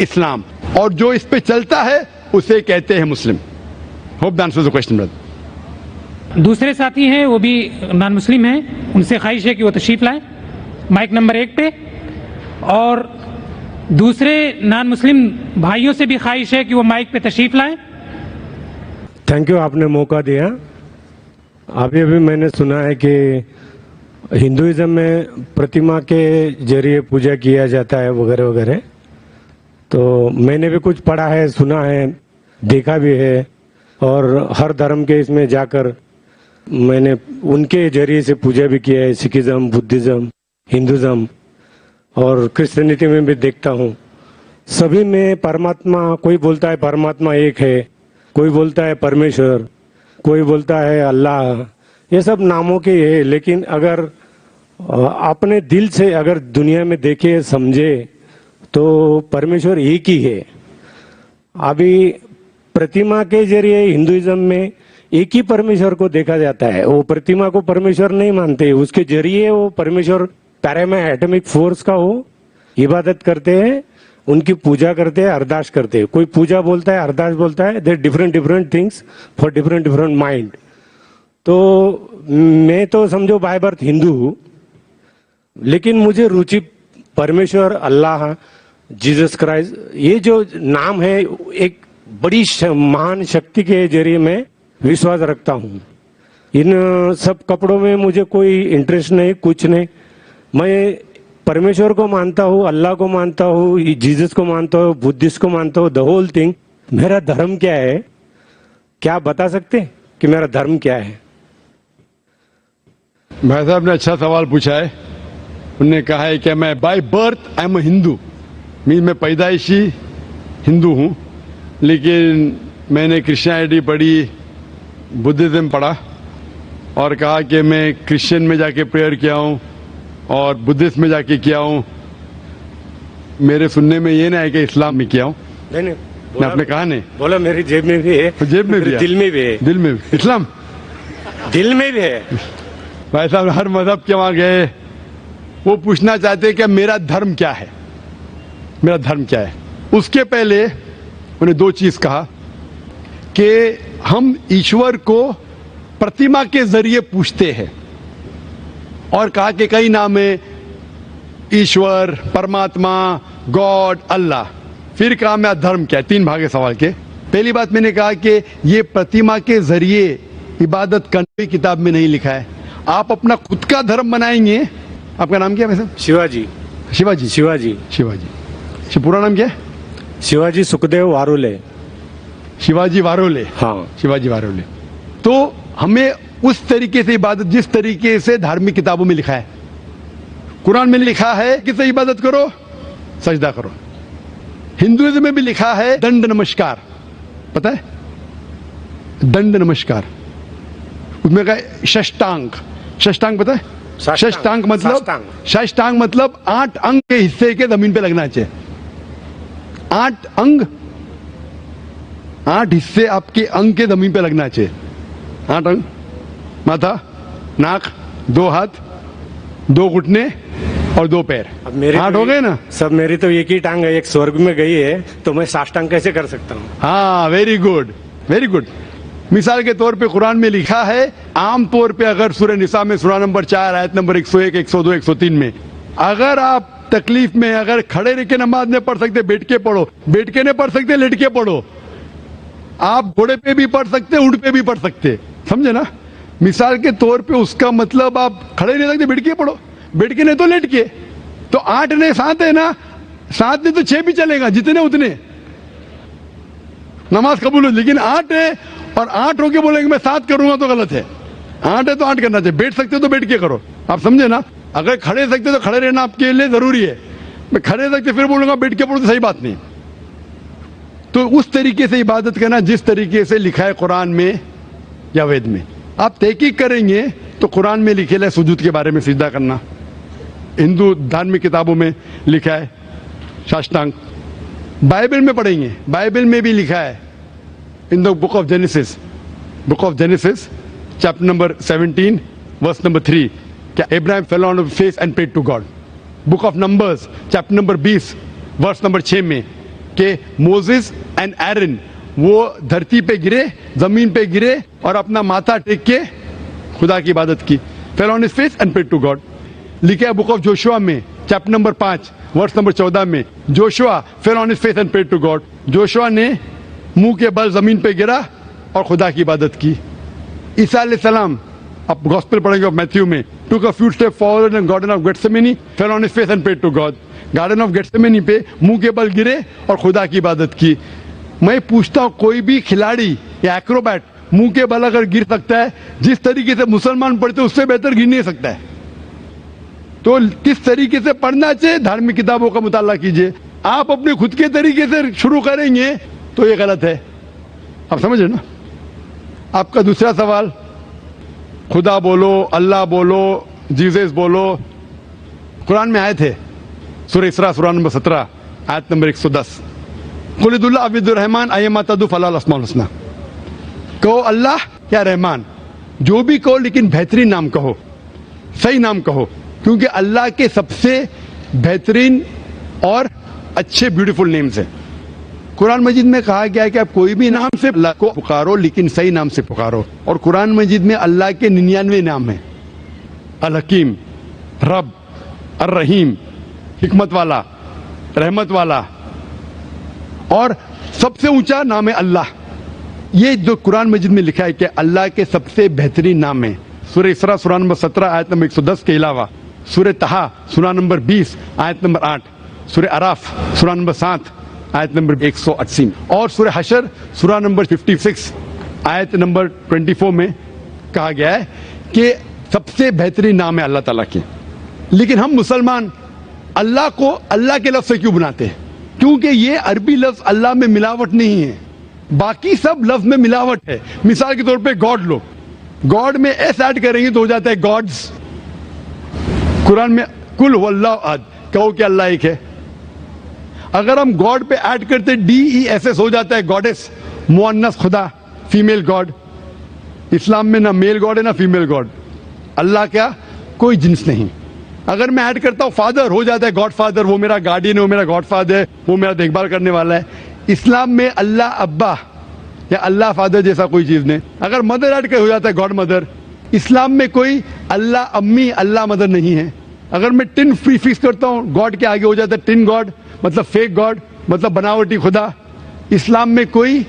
इस्लाम, और जो इस पे चलता है उसे कहते हैं Muslim. Hope the answers the question brother. दूसरे साथी हैं, वो भी नॉन मुस्लिम हैं, उनसे ख्वाहिश है कि वो तशरीफ लाएं माइक नंबर 1 पे, और दूसरे नॉन मुस्लिम भाइयों से भी ख्वाहिश है कि वो माइक पे तशरीफ लाएं। थैंक यू, आपने मौका दिया। अभी अभी मैंने सुना है कि हिंदुइज्म में प्रतिमा के जरिए पूजा किया जाता है वगैरह वगैरह, तो मैंने भी कुछ पढ़ा है, सुना है, देखा भी है, और हर धर्म के इसमें जाकर मैंने उनके जरिए से पूजा भी किया है, सिखिज्म, बुद्धिज्म, हिंदुज्म और क्रिश्चियनिटी में भी देखता हूँ। सभी में परमात्मा, कोई बोलता है परमात्मा एक है, कोई बोलता है परमेश्वर, कोई बोलता है अल्लाह, ये सब नामों के है, लेकिन अगर अपने दिल से अगर दुनिया में देखे समझे तो परमेश्वर एक ही है। अभी प्रतिमा के जरिए हिंदुइज्म में एक ही परमेश्वर को देखा जाता है, वो प्रतिमा को परमेश्वर नहीं मानते, उसके जरिए वो परमेश्वर पैरामा एटॉमिक फोर्स का वो इबादत करते हैं, उनकी पूजा करते हैं, अरदास करते हैं। कोई पूजा बोलता है, अरदास बोलता है, there different things for different mind. तो मैं तो समझो बाय बर्थ हिंदू हूँ, लेकिन मुझे रुचि परमेश्वर, अल्लाह, जीसस क्राइस्ट, ये जो नाम है एक बड़ी महान शक्ति के जरिए मैं विश्वास रखता हूँ। इन सब कपड़ों में मुझे कोई इंटरेस्ट नहीं, कुछ नहीं। मैं परमेश्वर को मानता हूँ, अल्लाह को मानता हूँ, जीसस को मानता हूँ, बुद्धिस्ट को मानता हूँ, द होल थिंग। मेरा धर्म क्या है, क्या आप बता सकते हैं कि मेरा धर्म क्या है? भाई साहब ने अच्छा सवाल पूछा है। उन्होंने कहा है कि मैं by birth I am Hindu, मैं पैदाइशी हिंदू हूँ, लेकिन मैंने क्रिश्चियनिटी पढ़ी, बुद्धिज्म पढ़ा, और कहा कि मैं क्रिश्चियन में जाके प्रेयर किया हूँ और बुद्धिस्ट में जाके किया हूँ। मेरे सुनने में ये ना है कि इस्लाम में किया हूँ। नहीं, आपने कहा नहीं, बोला मेरी जेब में भी है, जेब में भी है, दिल में भी है, दिल में भी इस्लाम दिल में भी है। भाई साहब हर मजहब के वहां गए, वो पूछना चाहते हैं कि मेरा धर्म क्या है, मेरा धर्म क्या है। उसके पहले उन्होंने दो चीज कहा कि हम ईश्वर को प्रतिमा के जरिए पूछते हैं, और कहा कि कई नाम है, ईश्वर, परमात्मा, गॉड, अल्लाह। फिर कहा मेरा धर्म क्या है। 3 भाग है सवाल के। पहली बात मैंने कहा कि ये प्रतिमा के जरिए इबादत करने की किताब में नहीं लिखा है, आप अपना खुद का धर्म बनाएंगे। आपका नाम क्या है वैसे? शिवाजी। शिवाजी, शिवाजी, शिवाजी। पूरा नाम क्या है? शिवाजी सुखदेव वारोले। शिवाजी वारोले, हाँ, शिवाजी वारोले। तो हमें उस तरीके से इबादत, जिस तरीके से धार्मिक किताबों में लिखा है, कुरान में लिखा है कि से इबादत करो, सजदा करो। हिंदुइज्म में भी लिखा है दंड नमस्कार, पता है? दंड नमस्कार। उसमें कहा षष्टांग, षष्टांग पता है? षष्टांग मतलब 8 अंग के हिस्से के जमीन पे लगना चाहिए। 8 अंग, 8 हिस्से आपके अंग के जमीन पे लगना चाहिए। 8 अंग, माथा, नाक, 2 हाथ, 2 घुटने और 2 पैर। अब मेरे 8 हो गए ना सब? मेरी तो एक ही टांग है, एक स्वर्ग में गई है, तो मैं साष्टांग कैसे कर सकता हूँ? हाँ, वेरी गुड, वेरी गुड। मिसाल के तौर पे कुरान में लिखा है, आम तौर पे अगर सूरह निसा में सूरा नंबर 4 आयत नंबर 101, 102, 103 में, अगर आप तकलीफ में अगर खड़े रह के नमाज नहीं पढ़ सकते, बैठ के पढ़ो, बैठ के नहीं पढ़ सकते, लेट के पढ़ो। आप घोड़े पे भी पढ़ सकते, ऊंट पे भी पढ़ सकते, समझे ना? मिसाल के तौर पे उसका मतलब आप खड़े नहीं सकते, बैठ के पढ़ो, बैठ के नहीं तो लेट के। तो 8 ने 7 है ना, 7 ने तो 6 भी चलेगा, जितने उतने नमाज कबूल हो। लेकिन 8 है और 8 होके बोलेंगे मैं 7 करूंगा तो गलत है। 8 है तो 8 करना चाहिए। बैठ सकते तो बैठ के करो, आप समझे ना? अगर खड़े सकते तो खड़े रहना आपके लिए जरूरी है। मैं खड़े सकते फिर बोलूंगा बैठ के पढ़ो तो सही बात नहीं। तो उस तरीके से इबादत करना जिस तरीके से लिखा है कुरान में या वेद में। आप तहकीक करेंगे तो कुरान में लिखे है सुजूद के बारे में, सिजदा करना। हिंदू धार्मिक किताबों में लिखा है साष्टांग। बाइबल में पढ़ेंगे, बाइबल में भी लिखा है in the book of genesis Book of Genesis, chapter number 17, verse number 3. क्या Abraham fell on his face and prayed to God. Book of Numbers, chapter number 20, verse number 6 में कि Moses and Aaron वो धरती पे गिरे, जमीन पे गिरे और अपना माथा टेक के खुदा की इबादत की. Fell on his face and prayed to God. लिखा है बुक ऑफ जोशुआ में चैप्टर नंबर 5 वर्स नंबर 14 में Joshua fell on his face and prayed to God. Joshua ने मुंह के बल जमीन पे गिरा और खुदा की इबादत की. ईसा अलैहिस्सलाम आप गॉस्पेल पढ़ेंगे ऑफ मैथ्यू में took a few steps forward in garden of Gethsemane, fell on his face and prayed to God. Garden of Gethsemane पे मुंह के बल गिरे और खुदा की इबादत की. मैं पूछता हूं कोई भी खिलाड़ी या एक्रोबैट मुंह के बल अगर गिर सकता है, जिस तरीके से मुसलमान पढ़ते उससे बेहतर गिर नहीं सकता है. तो किस तरीके से पढ़ना चाहिए, धार्मिक किताबों का मुताला कीजिए. आप अपने खुद के तरीके से शुरू करेंगे तो ये गलत है. आप समझ रहे ना. आपका दूसरा सवाल, खुदा बोलो, अल्लाह बोलो, जीसस बोलो. कुरान में आए थे सूरह इसरा सूरह नंबर 17 आयत नंबर 110. कुलिदुल्लाह अब्दुर रहमान अय्यमा तदु फलाल अस्माउल हुस्ना. कहो अल्लाह या रहमान, जो भी कहो लेकिन बेहतरीन नाम कहो, सही नाम कहो, क्योंकि अल्लाह के सबसे बेहतरीन और अच्छे ब्यूटीफुल नेम्स हैं. कुरान मजीद में कहा गया है कि आप कोई भी नाम से अल्लाह को पुकारो लेकिन सही नाम से पुकारो. और कुरान मजीद में अल्लाह के 99 नाम हैं. अल हकीम, रब, अर रहीम, हिकमत वाला, रहमत वाला, और सबसे ऊंचा नाम है अल्लाह. ये जो कुरान मजीद में लिखा है कि अल्लाह के सबसे बेहतरीन नाम है. सूरह इसरा सूरह नंबर 17 आयत नंबर 110 के अलावा सूरह तहा सूरह नंबर 20 आयत नंबर 8, सूरह अराफ सूरह नंबर 7 आयत नंबर 180 और सूरह हशर सूरह नंबर 56 आयत नंबर 24 में कहा गया है कि सबसे बेहतरीन नाम है अल्लाह ताला के. लेकिन हम मुसलमान अल्लाह को अल्लाह के लफ्ज से क्यों बनाते हैं? क्योंकि ये अरबी लफ्ज अल्लाह में मिलावट नहीं है, बाकी सब लफ्ज में मिलावट है. मिसाल के तौर पे गॉड लो, गॉड में एस ऐड करेंगे तो हो जाता है गॉड्स. कुरान में कुल हुवल्लाहु अहद, कहो कि अल्लाह एक है. अगर हम गॉड पे ऐड करते DESS हो जाता है गॉडेस, मुअन्नस खुदा, फीमेल गॉड. इस्लाम में ना मेल गॉड है ना फीमेल गॉड. अल्लाह क्या कोई जिन्स नहीं. अगर मैं ऐड करता हूं फादर हो जाता है गॉड फादर, वो मेरा गार्डियन है, वो मेरा गॉड फादर है, वो मेरा देखभाल करने वाला है. इस्लाम में अल्लाह अब्बा या अल्लाह फादर जैसा कोई चीज नहीं. अगर मदर ऐड कर हो जाता है गॉड मदर. इस्लाम में कोई अल्लाह अम्मी अल्लाह मदर नहीं है. अगर मैं टिन प्रीफिक्स करता हूं गॉड के आगे हो जाता है टिन गॉड, मतलब फेक गॉड, मतलब बनावटी खुदा. इस्लाम में कोई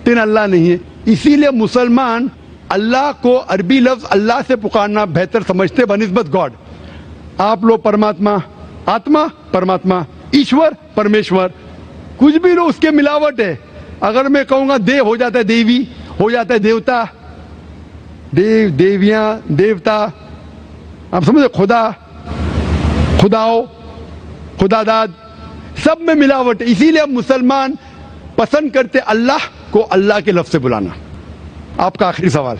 टिन अल्लाह नहीं है. इसीलिए मुसलमान अल्लाह को अरबी लफ्ज अल्लाह से पुकारना बेहतर समझते बनिस्बत गॉड. आप लोग परमात्मा, आत्मा परमात्मा, ईश्वर परमेश्वर, कुछ भी लो उसके मिलावट है. अगर मैं कहूंगा देव हो जाता है देवी, हो जाता है देवता, देव देवियां देवता. आप समझे, खुदा खुदाओ खुदादाद, सब में मिलावट है. इसीलिए मुसलमान पसंद करते अल्लाह को अल्लाह के लफ्ज से बुलाना. आपका आखिरी सवाल,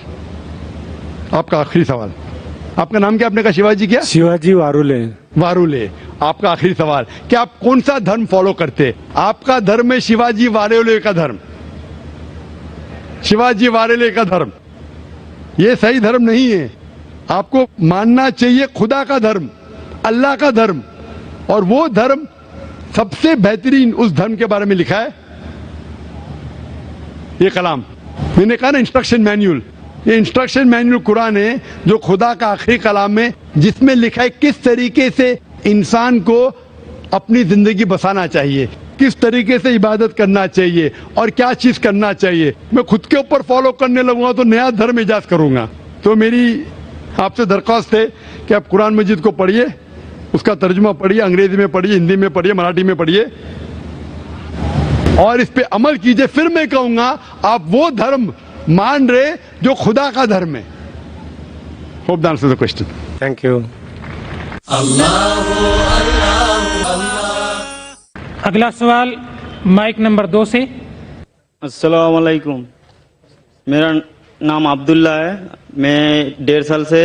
आपका आखिरी सवाल, आपका नाम क्या? आपने कहा शिवाजी क्या? शिवाजी वारुले. वारुले, आपका आखिरी सवाल, कि आप कौन सा धर्म फॉलो करते? आपका धर्म है शिवाजी वारुले का धर्म. शिवाजी वारुले का धर्म ये सही धर्म नहीं है. आपको मानना चाहिए खुदा का धर्म, अल्लाह का धर्म. और वो धर्म सबसे बेहतरीन, उस धर्म के बारे में लिखा है ये कलाम. मैंने कहा ना इंस्ट्रक्शन मैन्यूल, ये इंस्ट्रक्शन मैन्यूल कुरान है जो खुदा का आखिरी कलाम है, जिसमें लिखा है किस तरीके से इंसान को अपनी जिंदगी बसाना चाहिए, किस तरीके से इबादत करना चाहिए और क्या चीज करना चाहिए. मैं खुद के ऊपर फॉलो करने लगूंगा तो नया धर्म इजाद करूंगा. तो मेरी आपसे दरख्वास्त है कि आप कुरान मजीद को पढ़िए, उसका तर्जुमा पढ़िए, अंग्रेजी में पढ़िए, हिंदी में पढ़िए, मराठी में पढ़िए और इस पे अमल कीजिए. फिर मैं कहूंगा आप वो धर्म मान रहे जो खुदा का धर्म है. Hope that answers the question. Thank you. अगला सवाल माइक नंबर 2 से. अस्सलाम वालेकुम. मेरा नाम अब्दुल्ला है. मैं 1.5 साल से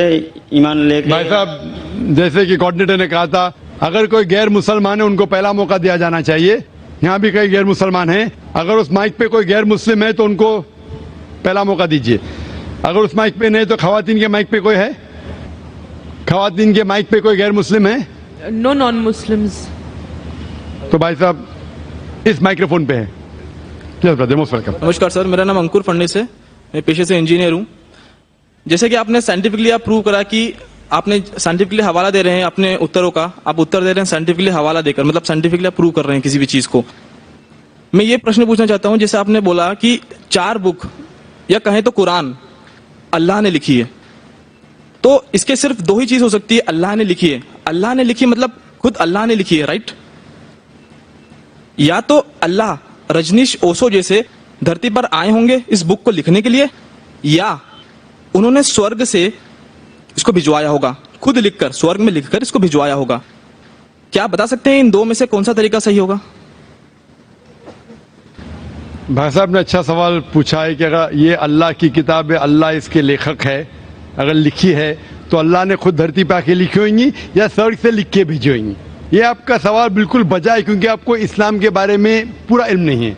ईमान लेके. भाई साहब, जैसे कि कोऑर्डिनेटर ने कहा था, अगर कोई गैर मुसलमान है उनको पहला मौका दिया जाना चाहिए. यहाँ भी कई गैर मुसलमान हैं. अगर उस माइक पे कोई गैर मुस्लिम है तो उनको पहला मौका दीजिए. अगर उस माइक पे नहीं तो खवातीन के माइक पे कोई है? खवातीन के माइक पे कोई गैर मुस्लिम है? No non Muslims. तो भाई साहब इस माइक्रोफोन पे है. Please brother, most welcome. नमस्कार सर, मेरा नाम अंकुर फडणवीस है, मैं पेशे से इंजीनियर हूँ. जैसे कि आपने साइंटिफिकली आप प्रूव करा कि आपने साइंटिफिकली हवाला दे रहे हैं अपने उत्तरों का, आप उत्तर दे रहे हैं साइंटिफिकली हवाला देकर, मतलब साइंटिफिकली आप प्रूव कर रहे हैं किसी भी चीज को. मैं ये प्रश्न पूछना चाहता हूँ, जैसे आपने बोला कि 4 बुक या कहें तो कुरान अल्लाह ने लिखी है, तो इसके सिर्फ 2 ही चीज हो सकती है, अल्लाह ने लिखी है. अल्लाह ने लिखी मतलब खुद अल्लाह ने लिखी है, राइट? या तो अल्लाह रजनीश ओशो जैसे धरती पर आए होंगे इस बुक को लिखने के लिए, या उन्होंने स्वर्ग से इसको भिजवाया होगा, खुद लिखकर स्वर्ग में लिखकर इसको भिजवाया होगा. क्या आप बता सकते हैं इन 2 में से कौन सा तरीका सही होगा? भाई साहब ने अच्छा सवाल पूछा है कि अगर ये अल्लाह की किताब है, अल्लाह इसके लेखक है, अगर लिखी है तो अल्लाह ने खुद धरती पे आके लिखी होंगी या स्वर्ग से लिख के भेजी होंगी. ये आपका सवाल बिल्कुल बजा है, क्योंकि आपको इस्लाम के बारे में पूरा इल्म नहीं है.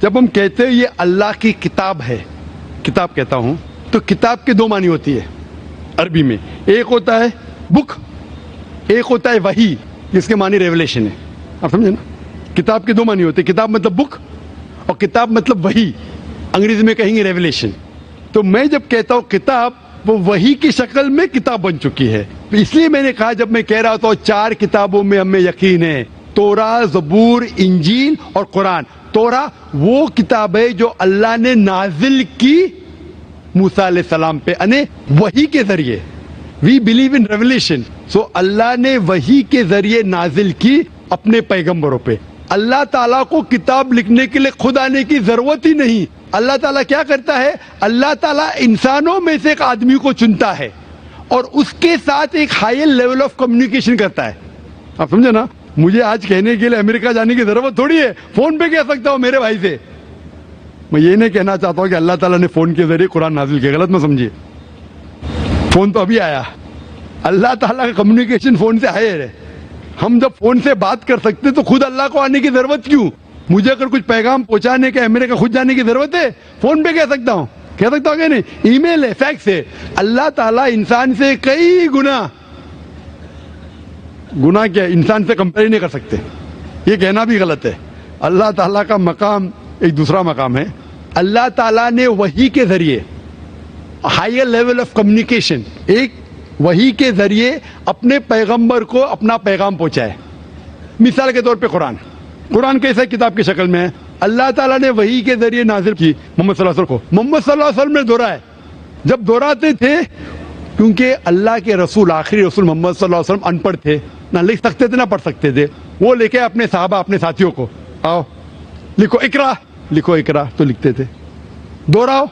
जब हम कहते हैं ये अल्लाह की किताब है, किताब कहता हूं, तो किताब के 2 मानी होती है अरबी में. एक होता है बुक, एक होता है वही, जिसके मानी रेवलेशन है. आप समझे ना? किताब के 2 मानी होते हैं, किताब मतलब बुक और किताब मतलब वही, अंग्रेजी में कहेंगे रेवलेशन. तो मैं जब कहता हूं किताब, वो वही की शक्ल में किताब बन चुकी है. इसलिए मैंने कहा, जब मैं कह रहा था 4 किताबों में हमें यकीन है, तोरा, ज़बूर, इंजील और कुरान. तोरा वो किताब है जो अल्लाह ने नाजिल की मूसा अलैहिस्सलाम पे, यानी वही के जरिए. We believe in revelation. So अल्लाह ने वही के जरिए नाजिल की अपने पैगंबरों पे. अल्लाह ताला को किताब लिखने के लिए खुद आने की जरूरत ही नहीं. अल्लाह ताला क्या करता है? अल्लाह ताला इंसानों में से एक आदमी को चुनता है और उसके साथ एक हायर लेवल ऑफ कम्युनिकेशन करता है. आप समझे ना? मुझे आज कहने के लिए अमेरिका जाने की जरूरत थोड़ी है, फोन पे कह सकता हूं मेरे भाई से. मैं ये नहीं कहना चाहता हूं कि अल्लाह ताला ने फोन के जरिए कुरान नाजिल किया, गलत मत समझिए. फोन तो अभी आया. अल्लाह ताला का कम्युनिकेशन फोन से हायर है. हम जब फोन से बात कर सकते तो खुद अल्लाह को आने की जरूरत क्यों? मुझे अगर कुछ पैगाम पहुंचाने का अमेरिका खुद जाने की जरूरत है? फोन पे कह सकता हूं क्या नहीं? ईमेल है, फैक्स है. अल्लाह ताला इंसान से कई गुना क्या इंसान से कंपेयर नहीं कर सकते. ये कहना भी गलत है. अल्लाह ताला का मकाम एक दूसरा मकाम है. अल्लाह ताला ने वही के जरिए हायर लेवल ऑफ कम्युनिकेशन, एक वही के जरिए अपने पैगंबर को अपना पैगाम पहुंचाए. मिसाल के तौर पे कुरान कैसे किताब की शक्ल में है? अल्लाह ताला ने वही के जरिए नाजिल की मोहम्मद सल्लल्लाहु अलैहि वसल्लम को. मोहम्मद सल्लल्लाहु अलैहि वसल्लम ने दोहरा है. जब दोहराते थे, क्योंकि अल्लाह के रसूल, आखिरी रसूल मोहम्मद सल्लल्लाहु अलैहि वसल्लम अनपढ़ थे, ना लिख सकते थे ना पढ़ सकते थे. वो लेके अपने साहबा, अपने साथियों को, आओ लिखो इकरा, तो लिखते थे. दोहराओ,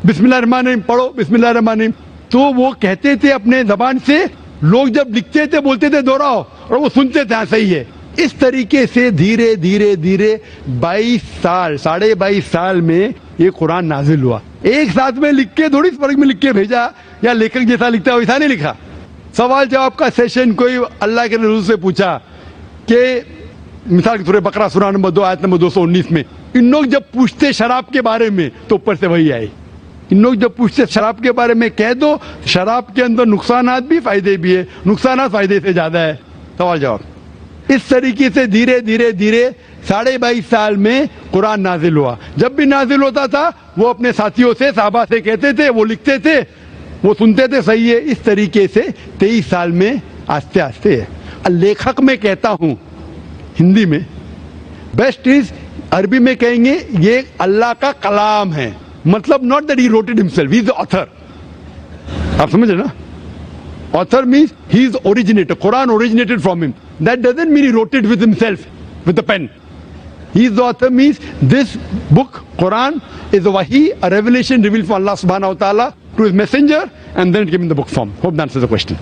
बिस्मिल्लाहिर्रहमानिर्रहीम पढ़ो, बिस्मिल्लाहिर्रहमानिर्रहीम. तो वो कहते थे अपने जबान से. लोग जब लिखते थे बोलते थे दोहराओ, और वो सुनते थे हाँ सही है. इस तरीके से धीरे धीरे धीरे 22 साल में ये कुरान नाजिल हुआ. एक साथ में लिख के थोड़ी स्वर्ग में लिख के भेजा, या लेखक जैसा लिखता है वैसा नहीं लिखा. सवाल जवाब का सेशन कोई अल्लाह के रसूल से पूछा कि मिसाल के तौर पर बकरा सूरा नंबर 2 आयत नंबर 219 में, इन लोग जब पूछते शराब के बारे में तो ऊपर से वही आई. इन लोग जब पूछते शराब के बारे में, कह दो शराब के अंदर नुकसानात भी फायदे भी है, नुकसानात फायदे से ज्यादा है. सवाल जवाब. इस तरीके से धीरे धीरे धीरे 22.5 साल में कुरान नाजिल हुआ. जब भी नाजिल होता था वो अपने साथियों से, साहबा से कहते थे, वो लिखते थे, वो सुनते थे, सही है. इस तरीके से 23 साल में आस्ते आस्ते. लेखक में कहता हूं हिंदी में, बेस्ट इज, अरबी में कहेंगे ये अल्लाह का कलाम है. मतलब not that he wrote it himself, he is the author. आप समझ रहे ना? Author means he is originator. Quran originated from him. That doesn't mean he wrote it with himself, with the pen. He is the author means this book, Quran, is a wahi, a revelation revealed from Allah subhanahu wa ta'ala to his messenger, and then it came in the book form. Hope that answers the question.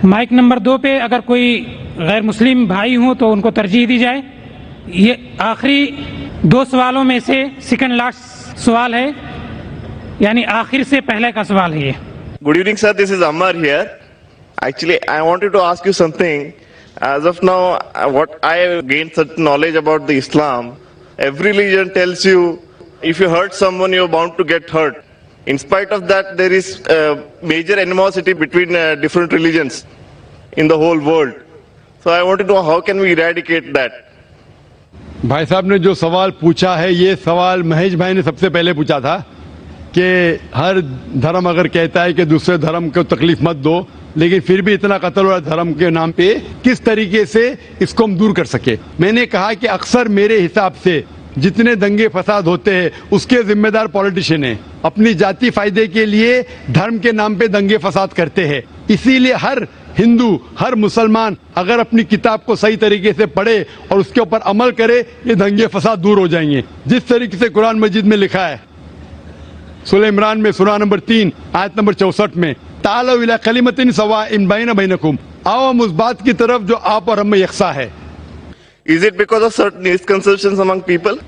Mic number 2 पे अगर कोई गैर मुस्लिम भाई हो तो उनको तरजीह दी जाए. ये आखिरी 2 सवालों में से सेकंड लास्ट सवाल है, यानी आखिर से पहले का सवाल है ये. Good evening, sir. This is Ammar here. Actually, I wanted to ask you something. As of now, what I have gained such knowledge about the Islam, every religion tells you if you hurt someone, you're bound to get hurt. In spite of that, there is major animosity between different religions in the whole world. So I want to know how can we eradicate that? भाई साहब ने जो सवाल पूछा है, ये सवाल महेश भाई ने सबसे पहले पूछा था कि हर धर्म अगर कहता है कि दूसरे धर्म को तकलीफ मत दो, लेकिन फिर भी इतना कत्ल हो रहा धर्म के नाम पे, किस तरीके से इसको हम दूर कर सके। मैंने कहा कि अक्सर मेरे हिसाब से जितने दंगे फसाद होते हैं उसके जिम्मेदार पॉलिटिशियन हैं, अपनी जाति फायदे के लिए धर्म के नाम पे दंगे फसाद करते हैं। इसीलिए हर हिंदू, हर मुसलमान अगर अपनी किताब को सही तरीके से पढ़े और उसके ऊपर अमल करे, ये दंगे फसाद दूर हो जाएंगे। जिस तरीके से कुरान मजीद में लिखा है, सूरह इमरान में सूरह नंबर 3 आयत नंबर 64 में, तालौ इला कलिमतिन सवाइन बैना बैनकुम, आओ हम उस बात की तरफ जो आप और हम में यकसा है। Is it because of certain misconceptions among people?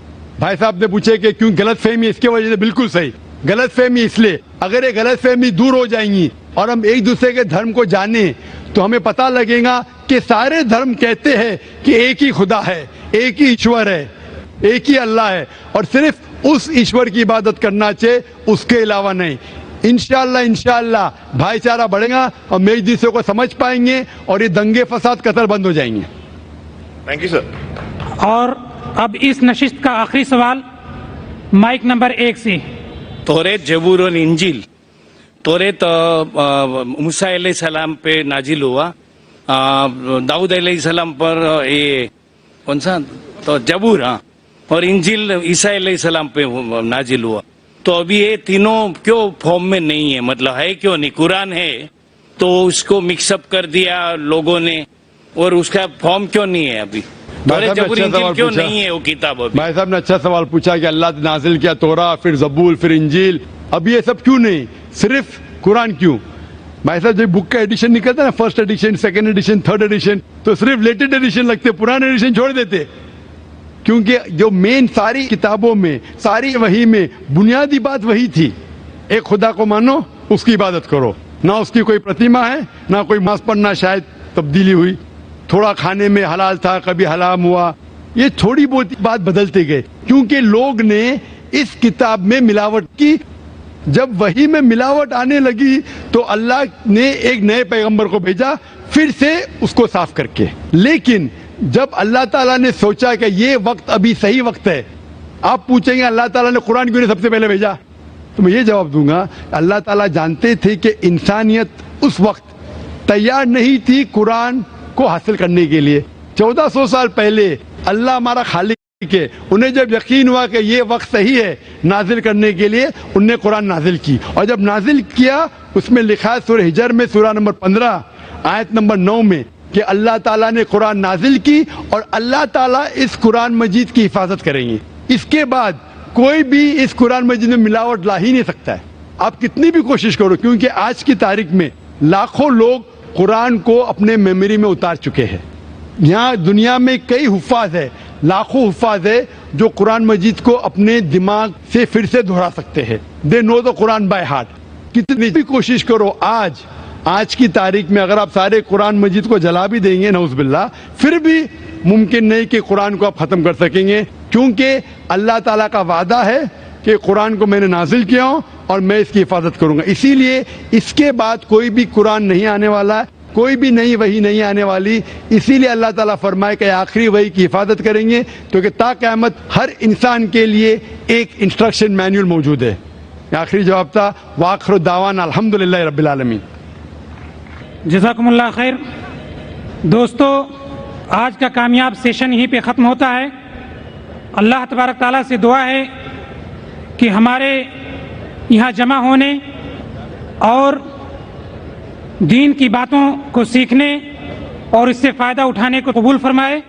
भाई साहब ने पूछे कि क्यों गलत फहमी, इसके वजह से बिल्कुल सही। गलत फहमी इसलिए, अगर ये गलत फहमी दूर हो जाएंगी और हम एक दूसरे के धर्म को जाने, तो हमें पता लगेगा कि सारे धर्म कहते हैं कि एक ही खुदा है, एक ही ईश्वर है, एक ही अल्लाह है, और सिर्फ उस ईश्वर की इबादत करना चाहिए, उसके अलावा नहीं। इंशाअल्लाह भाईचारा बढ़ेगा और हम एक दूसरे को समझ पाएंगे और ये दंगे फसाद कतल बंद हो जाएंगे। Thank you sir. और अब इस नशिस्त का आखिरी सवाल माइक नंबर 1 से। तौरेत, जबूर और इंजील। तौरेत मूसा अलैहिस्सलाम पे नाजिल हुआ, दाऊद अलैहिस्सलाम पर ये कौन सा तो जबूर, हाँ, और इंजील ईसा अलैहिस्सलाम पे नाजिल हुआ। तो अभी ये तीनों क्यों फॉर्म में नहीं है, मतलब है क्यों नहीं? कुरान है तो उसको मिक्सअप कर दिया लोगों ने, और उसका फॉर्म क्यों नहीं है अभी? तौरेत, जबूर, इंजील क्यों नहीं है वो किताब अभी? भाई साहब ने अच्छा सवाल पूछा कि अल्लाह ने नाजिल किया तौरा, फिर जबूर, फिर इंजील, अब ये सब क्यों नहीं, सिर्फ कुरान क्यों? भाई साहब जब बुक का एडिशन निकलता है ना, first edition, second edition, third edition, तो सिर्फ लेटेस्ट एडिशन लगते, पुराने एडिशन छोड़ देते, क्योंकि जो मेन सारी किताबों में, सारी वही में बुनियादी बात वही थी, एक खुदा को मानो, उसकी इबादत करो, ना उसकी कोई प्रतिमा है, ना कोई मांस पढ़ना, शायद तब्दीली हुई, थोड़ा खाने में हलाल था, कभी हराम हुआ, ये थोड़ी बहुत बात बदलते गए, क्योंकि लोग ने इस किताब में मिलावट की। जब वही में मिलावट आने लगी तो अल्लाह ने एक नए पैगंबर को भेजा, फिर से उसको साफ करके। लेकिन जब अल्लाह ताला ने सोचा कि ये वक्त अभी सही वक्त है, आप पूछेंगे अल्लाह ताला ने कुरान क्यों नहीं सबसे पहले भेजा, तो मैं ये जवाब दूंगा, अल्लाह ताला जानते थे कि इंसानियत उस वक्त तैयार नहीं थी कुरान को हासिल करने के लिए। 1400 साल पहले अल्लाह हमारा खालिक है, उन्हें जब यकीन हुआ कि ये वक्त सही है नाजिल करने के लिए, उनने कुरान नाजिल की, और जब नाजिल किया उसमें लिखा है सूरह हिजर में सूरह नंबर 15 आयत नंबर 9 में कि अल्लाह ताला ने कुरान नाजिल की और अल्लाह ताला इस कुरान मजीद की हिफाजत करेंगे। इसके बाद कोई भी इस कुरान मजीद में मिलावट ला ही नहीं सकता है, आप कितनी भी कोशिश करो, क्योंकि आज की तारीख में लाखों लोग कुरान को अपने मेमोरी में उतार चुके हैं। यहाँ दुनिया में कई हुफ़ाज़ है, लाखों हुफ़ाज़ है जो कुरान मजीद को अपने दिमाग से फिर से दोहरा सकते हैं, they know the Quran by heart. कितनी भी कोशिश करो, आज की तारीख में अगर आप सारे कुरान मजीद को जला भी देंगे नऊज़-बिल्लाह, फिर भी मुमकिन नहीं कि कुरान को आप ख़त्म कर सकेंगे, क्योंकि अल्लाह ताला का वादा है कि कुरान को मैंने नाजिल किया हूँ और मैं इसकी हिफाजत करूँगा। इसीलिए इसके बाद कोई भी कुरान नहीं आने वाला, कोई भी नई वही नहीं आने वाली। इसीलिए अल्लाह ताला फरमाए कि आखिरी वही की हिफाजत करेंगे, क्योंकि ता क़यामत हर इंसान के लिए एक इंस्ट्रक्शन मैनुअल मौजूद है। आखिरी जवाब था वाखिर दावाना अल्हम्दुलिल्लाहि रब्बिल आलमीन। जज़ाकुमुल्लाह खैर। दोस्तों, आज का कामयाब सेशन यहीं पे ख़त्म होता है। अल्लाह तबारक ताला से दुआ है कि हमारे यहाँ जमा होने और दीन की बातों को सीखने और इससे फ़ायदा उठाने को कबूल फरमाए।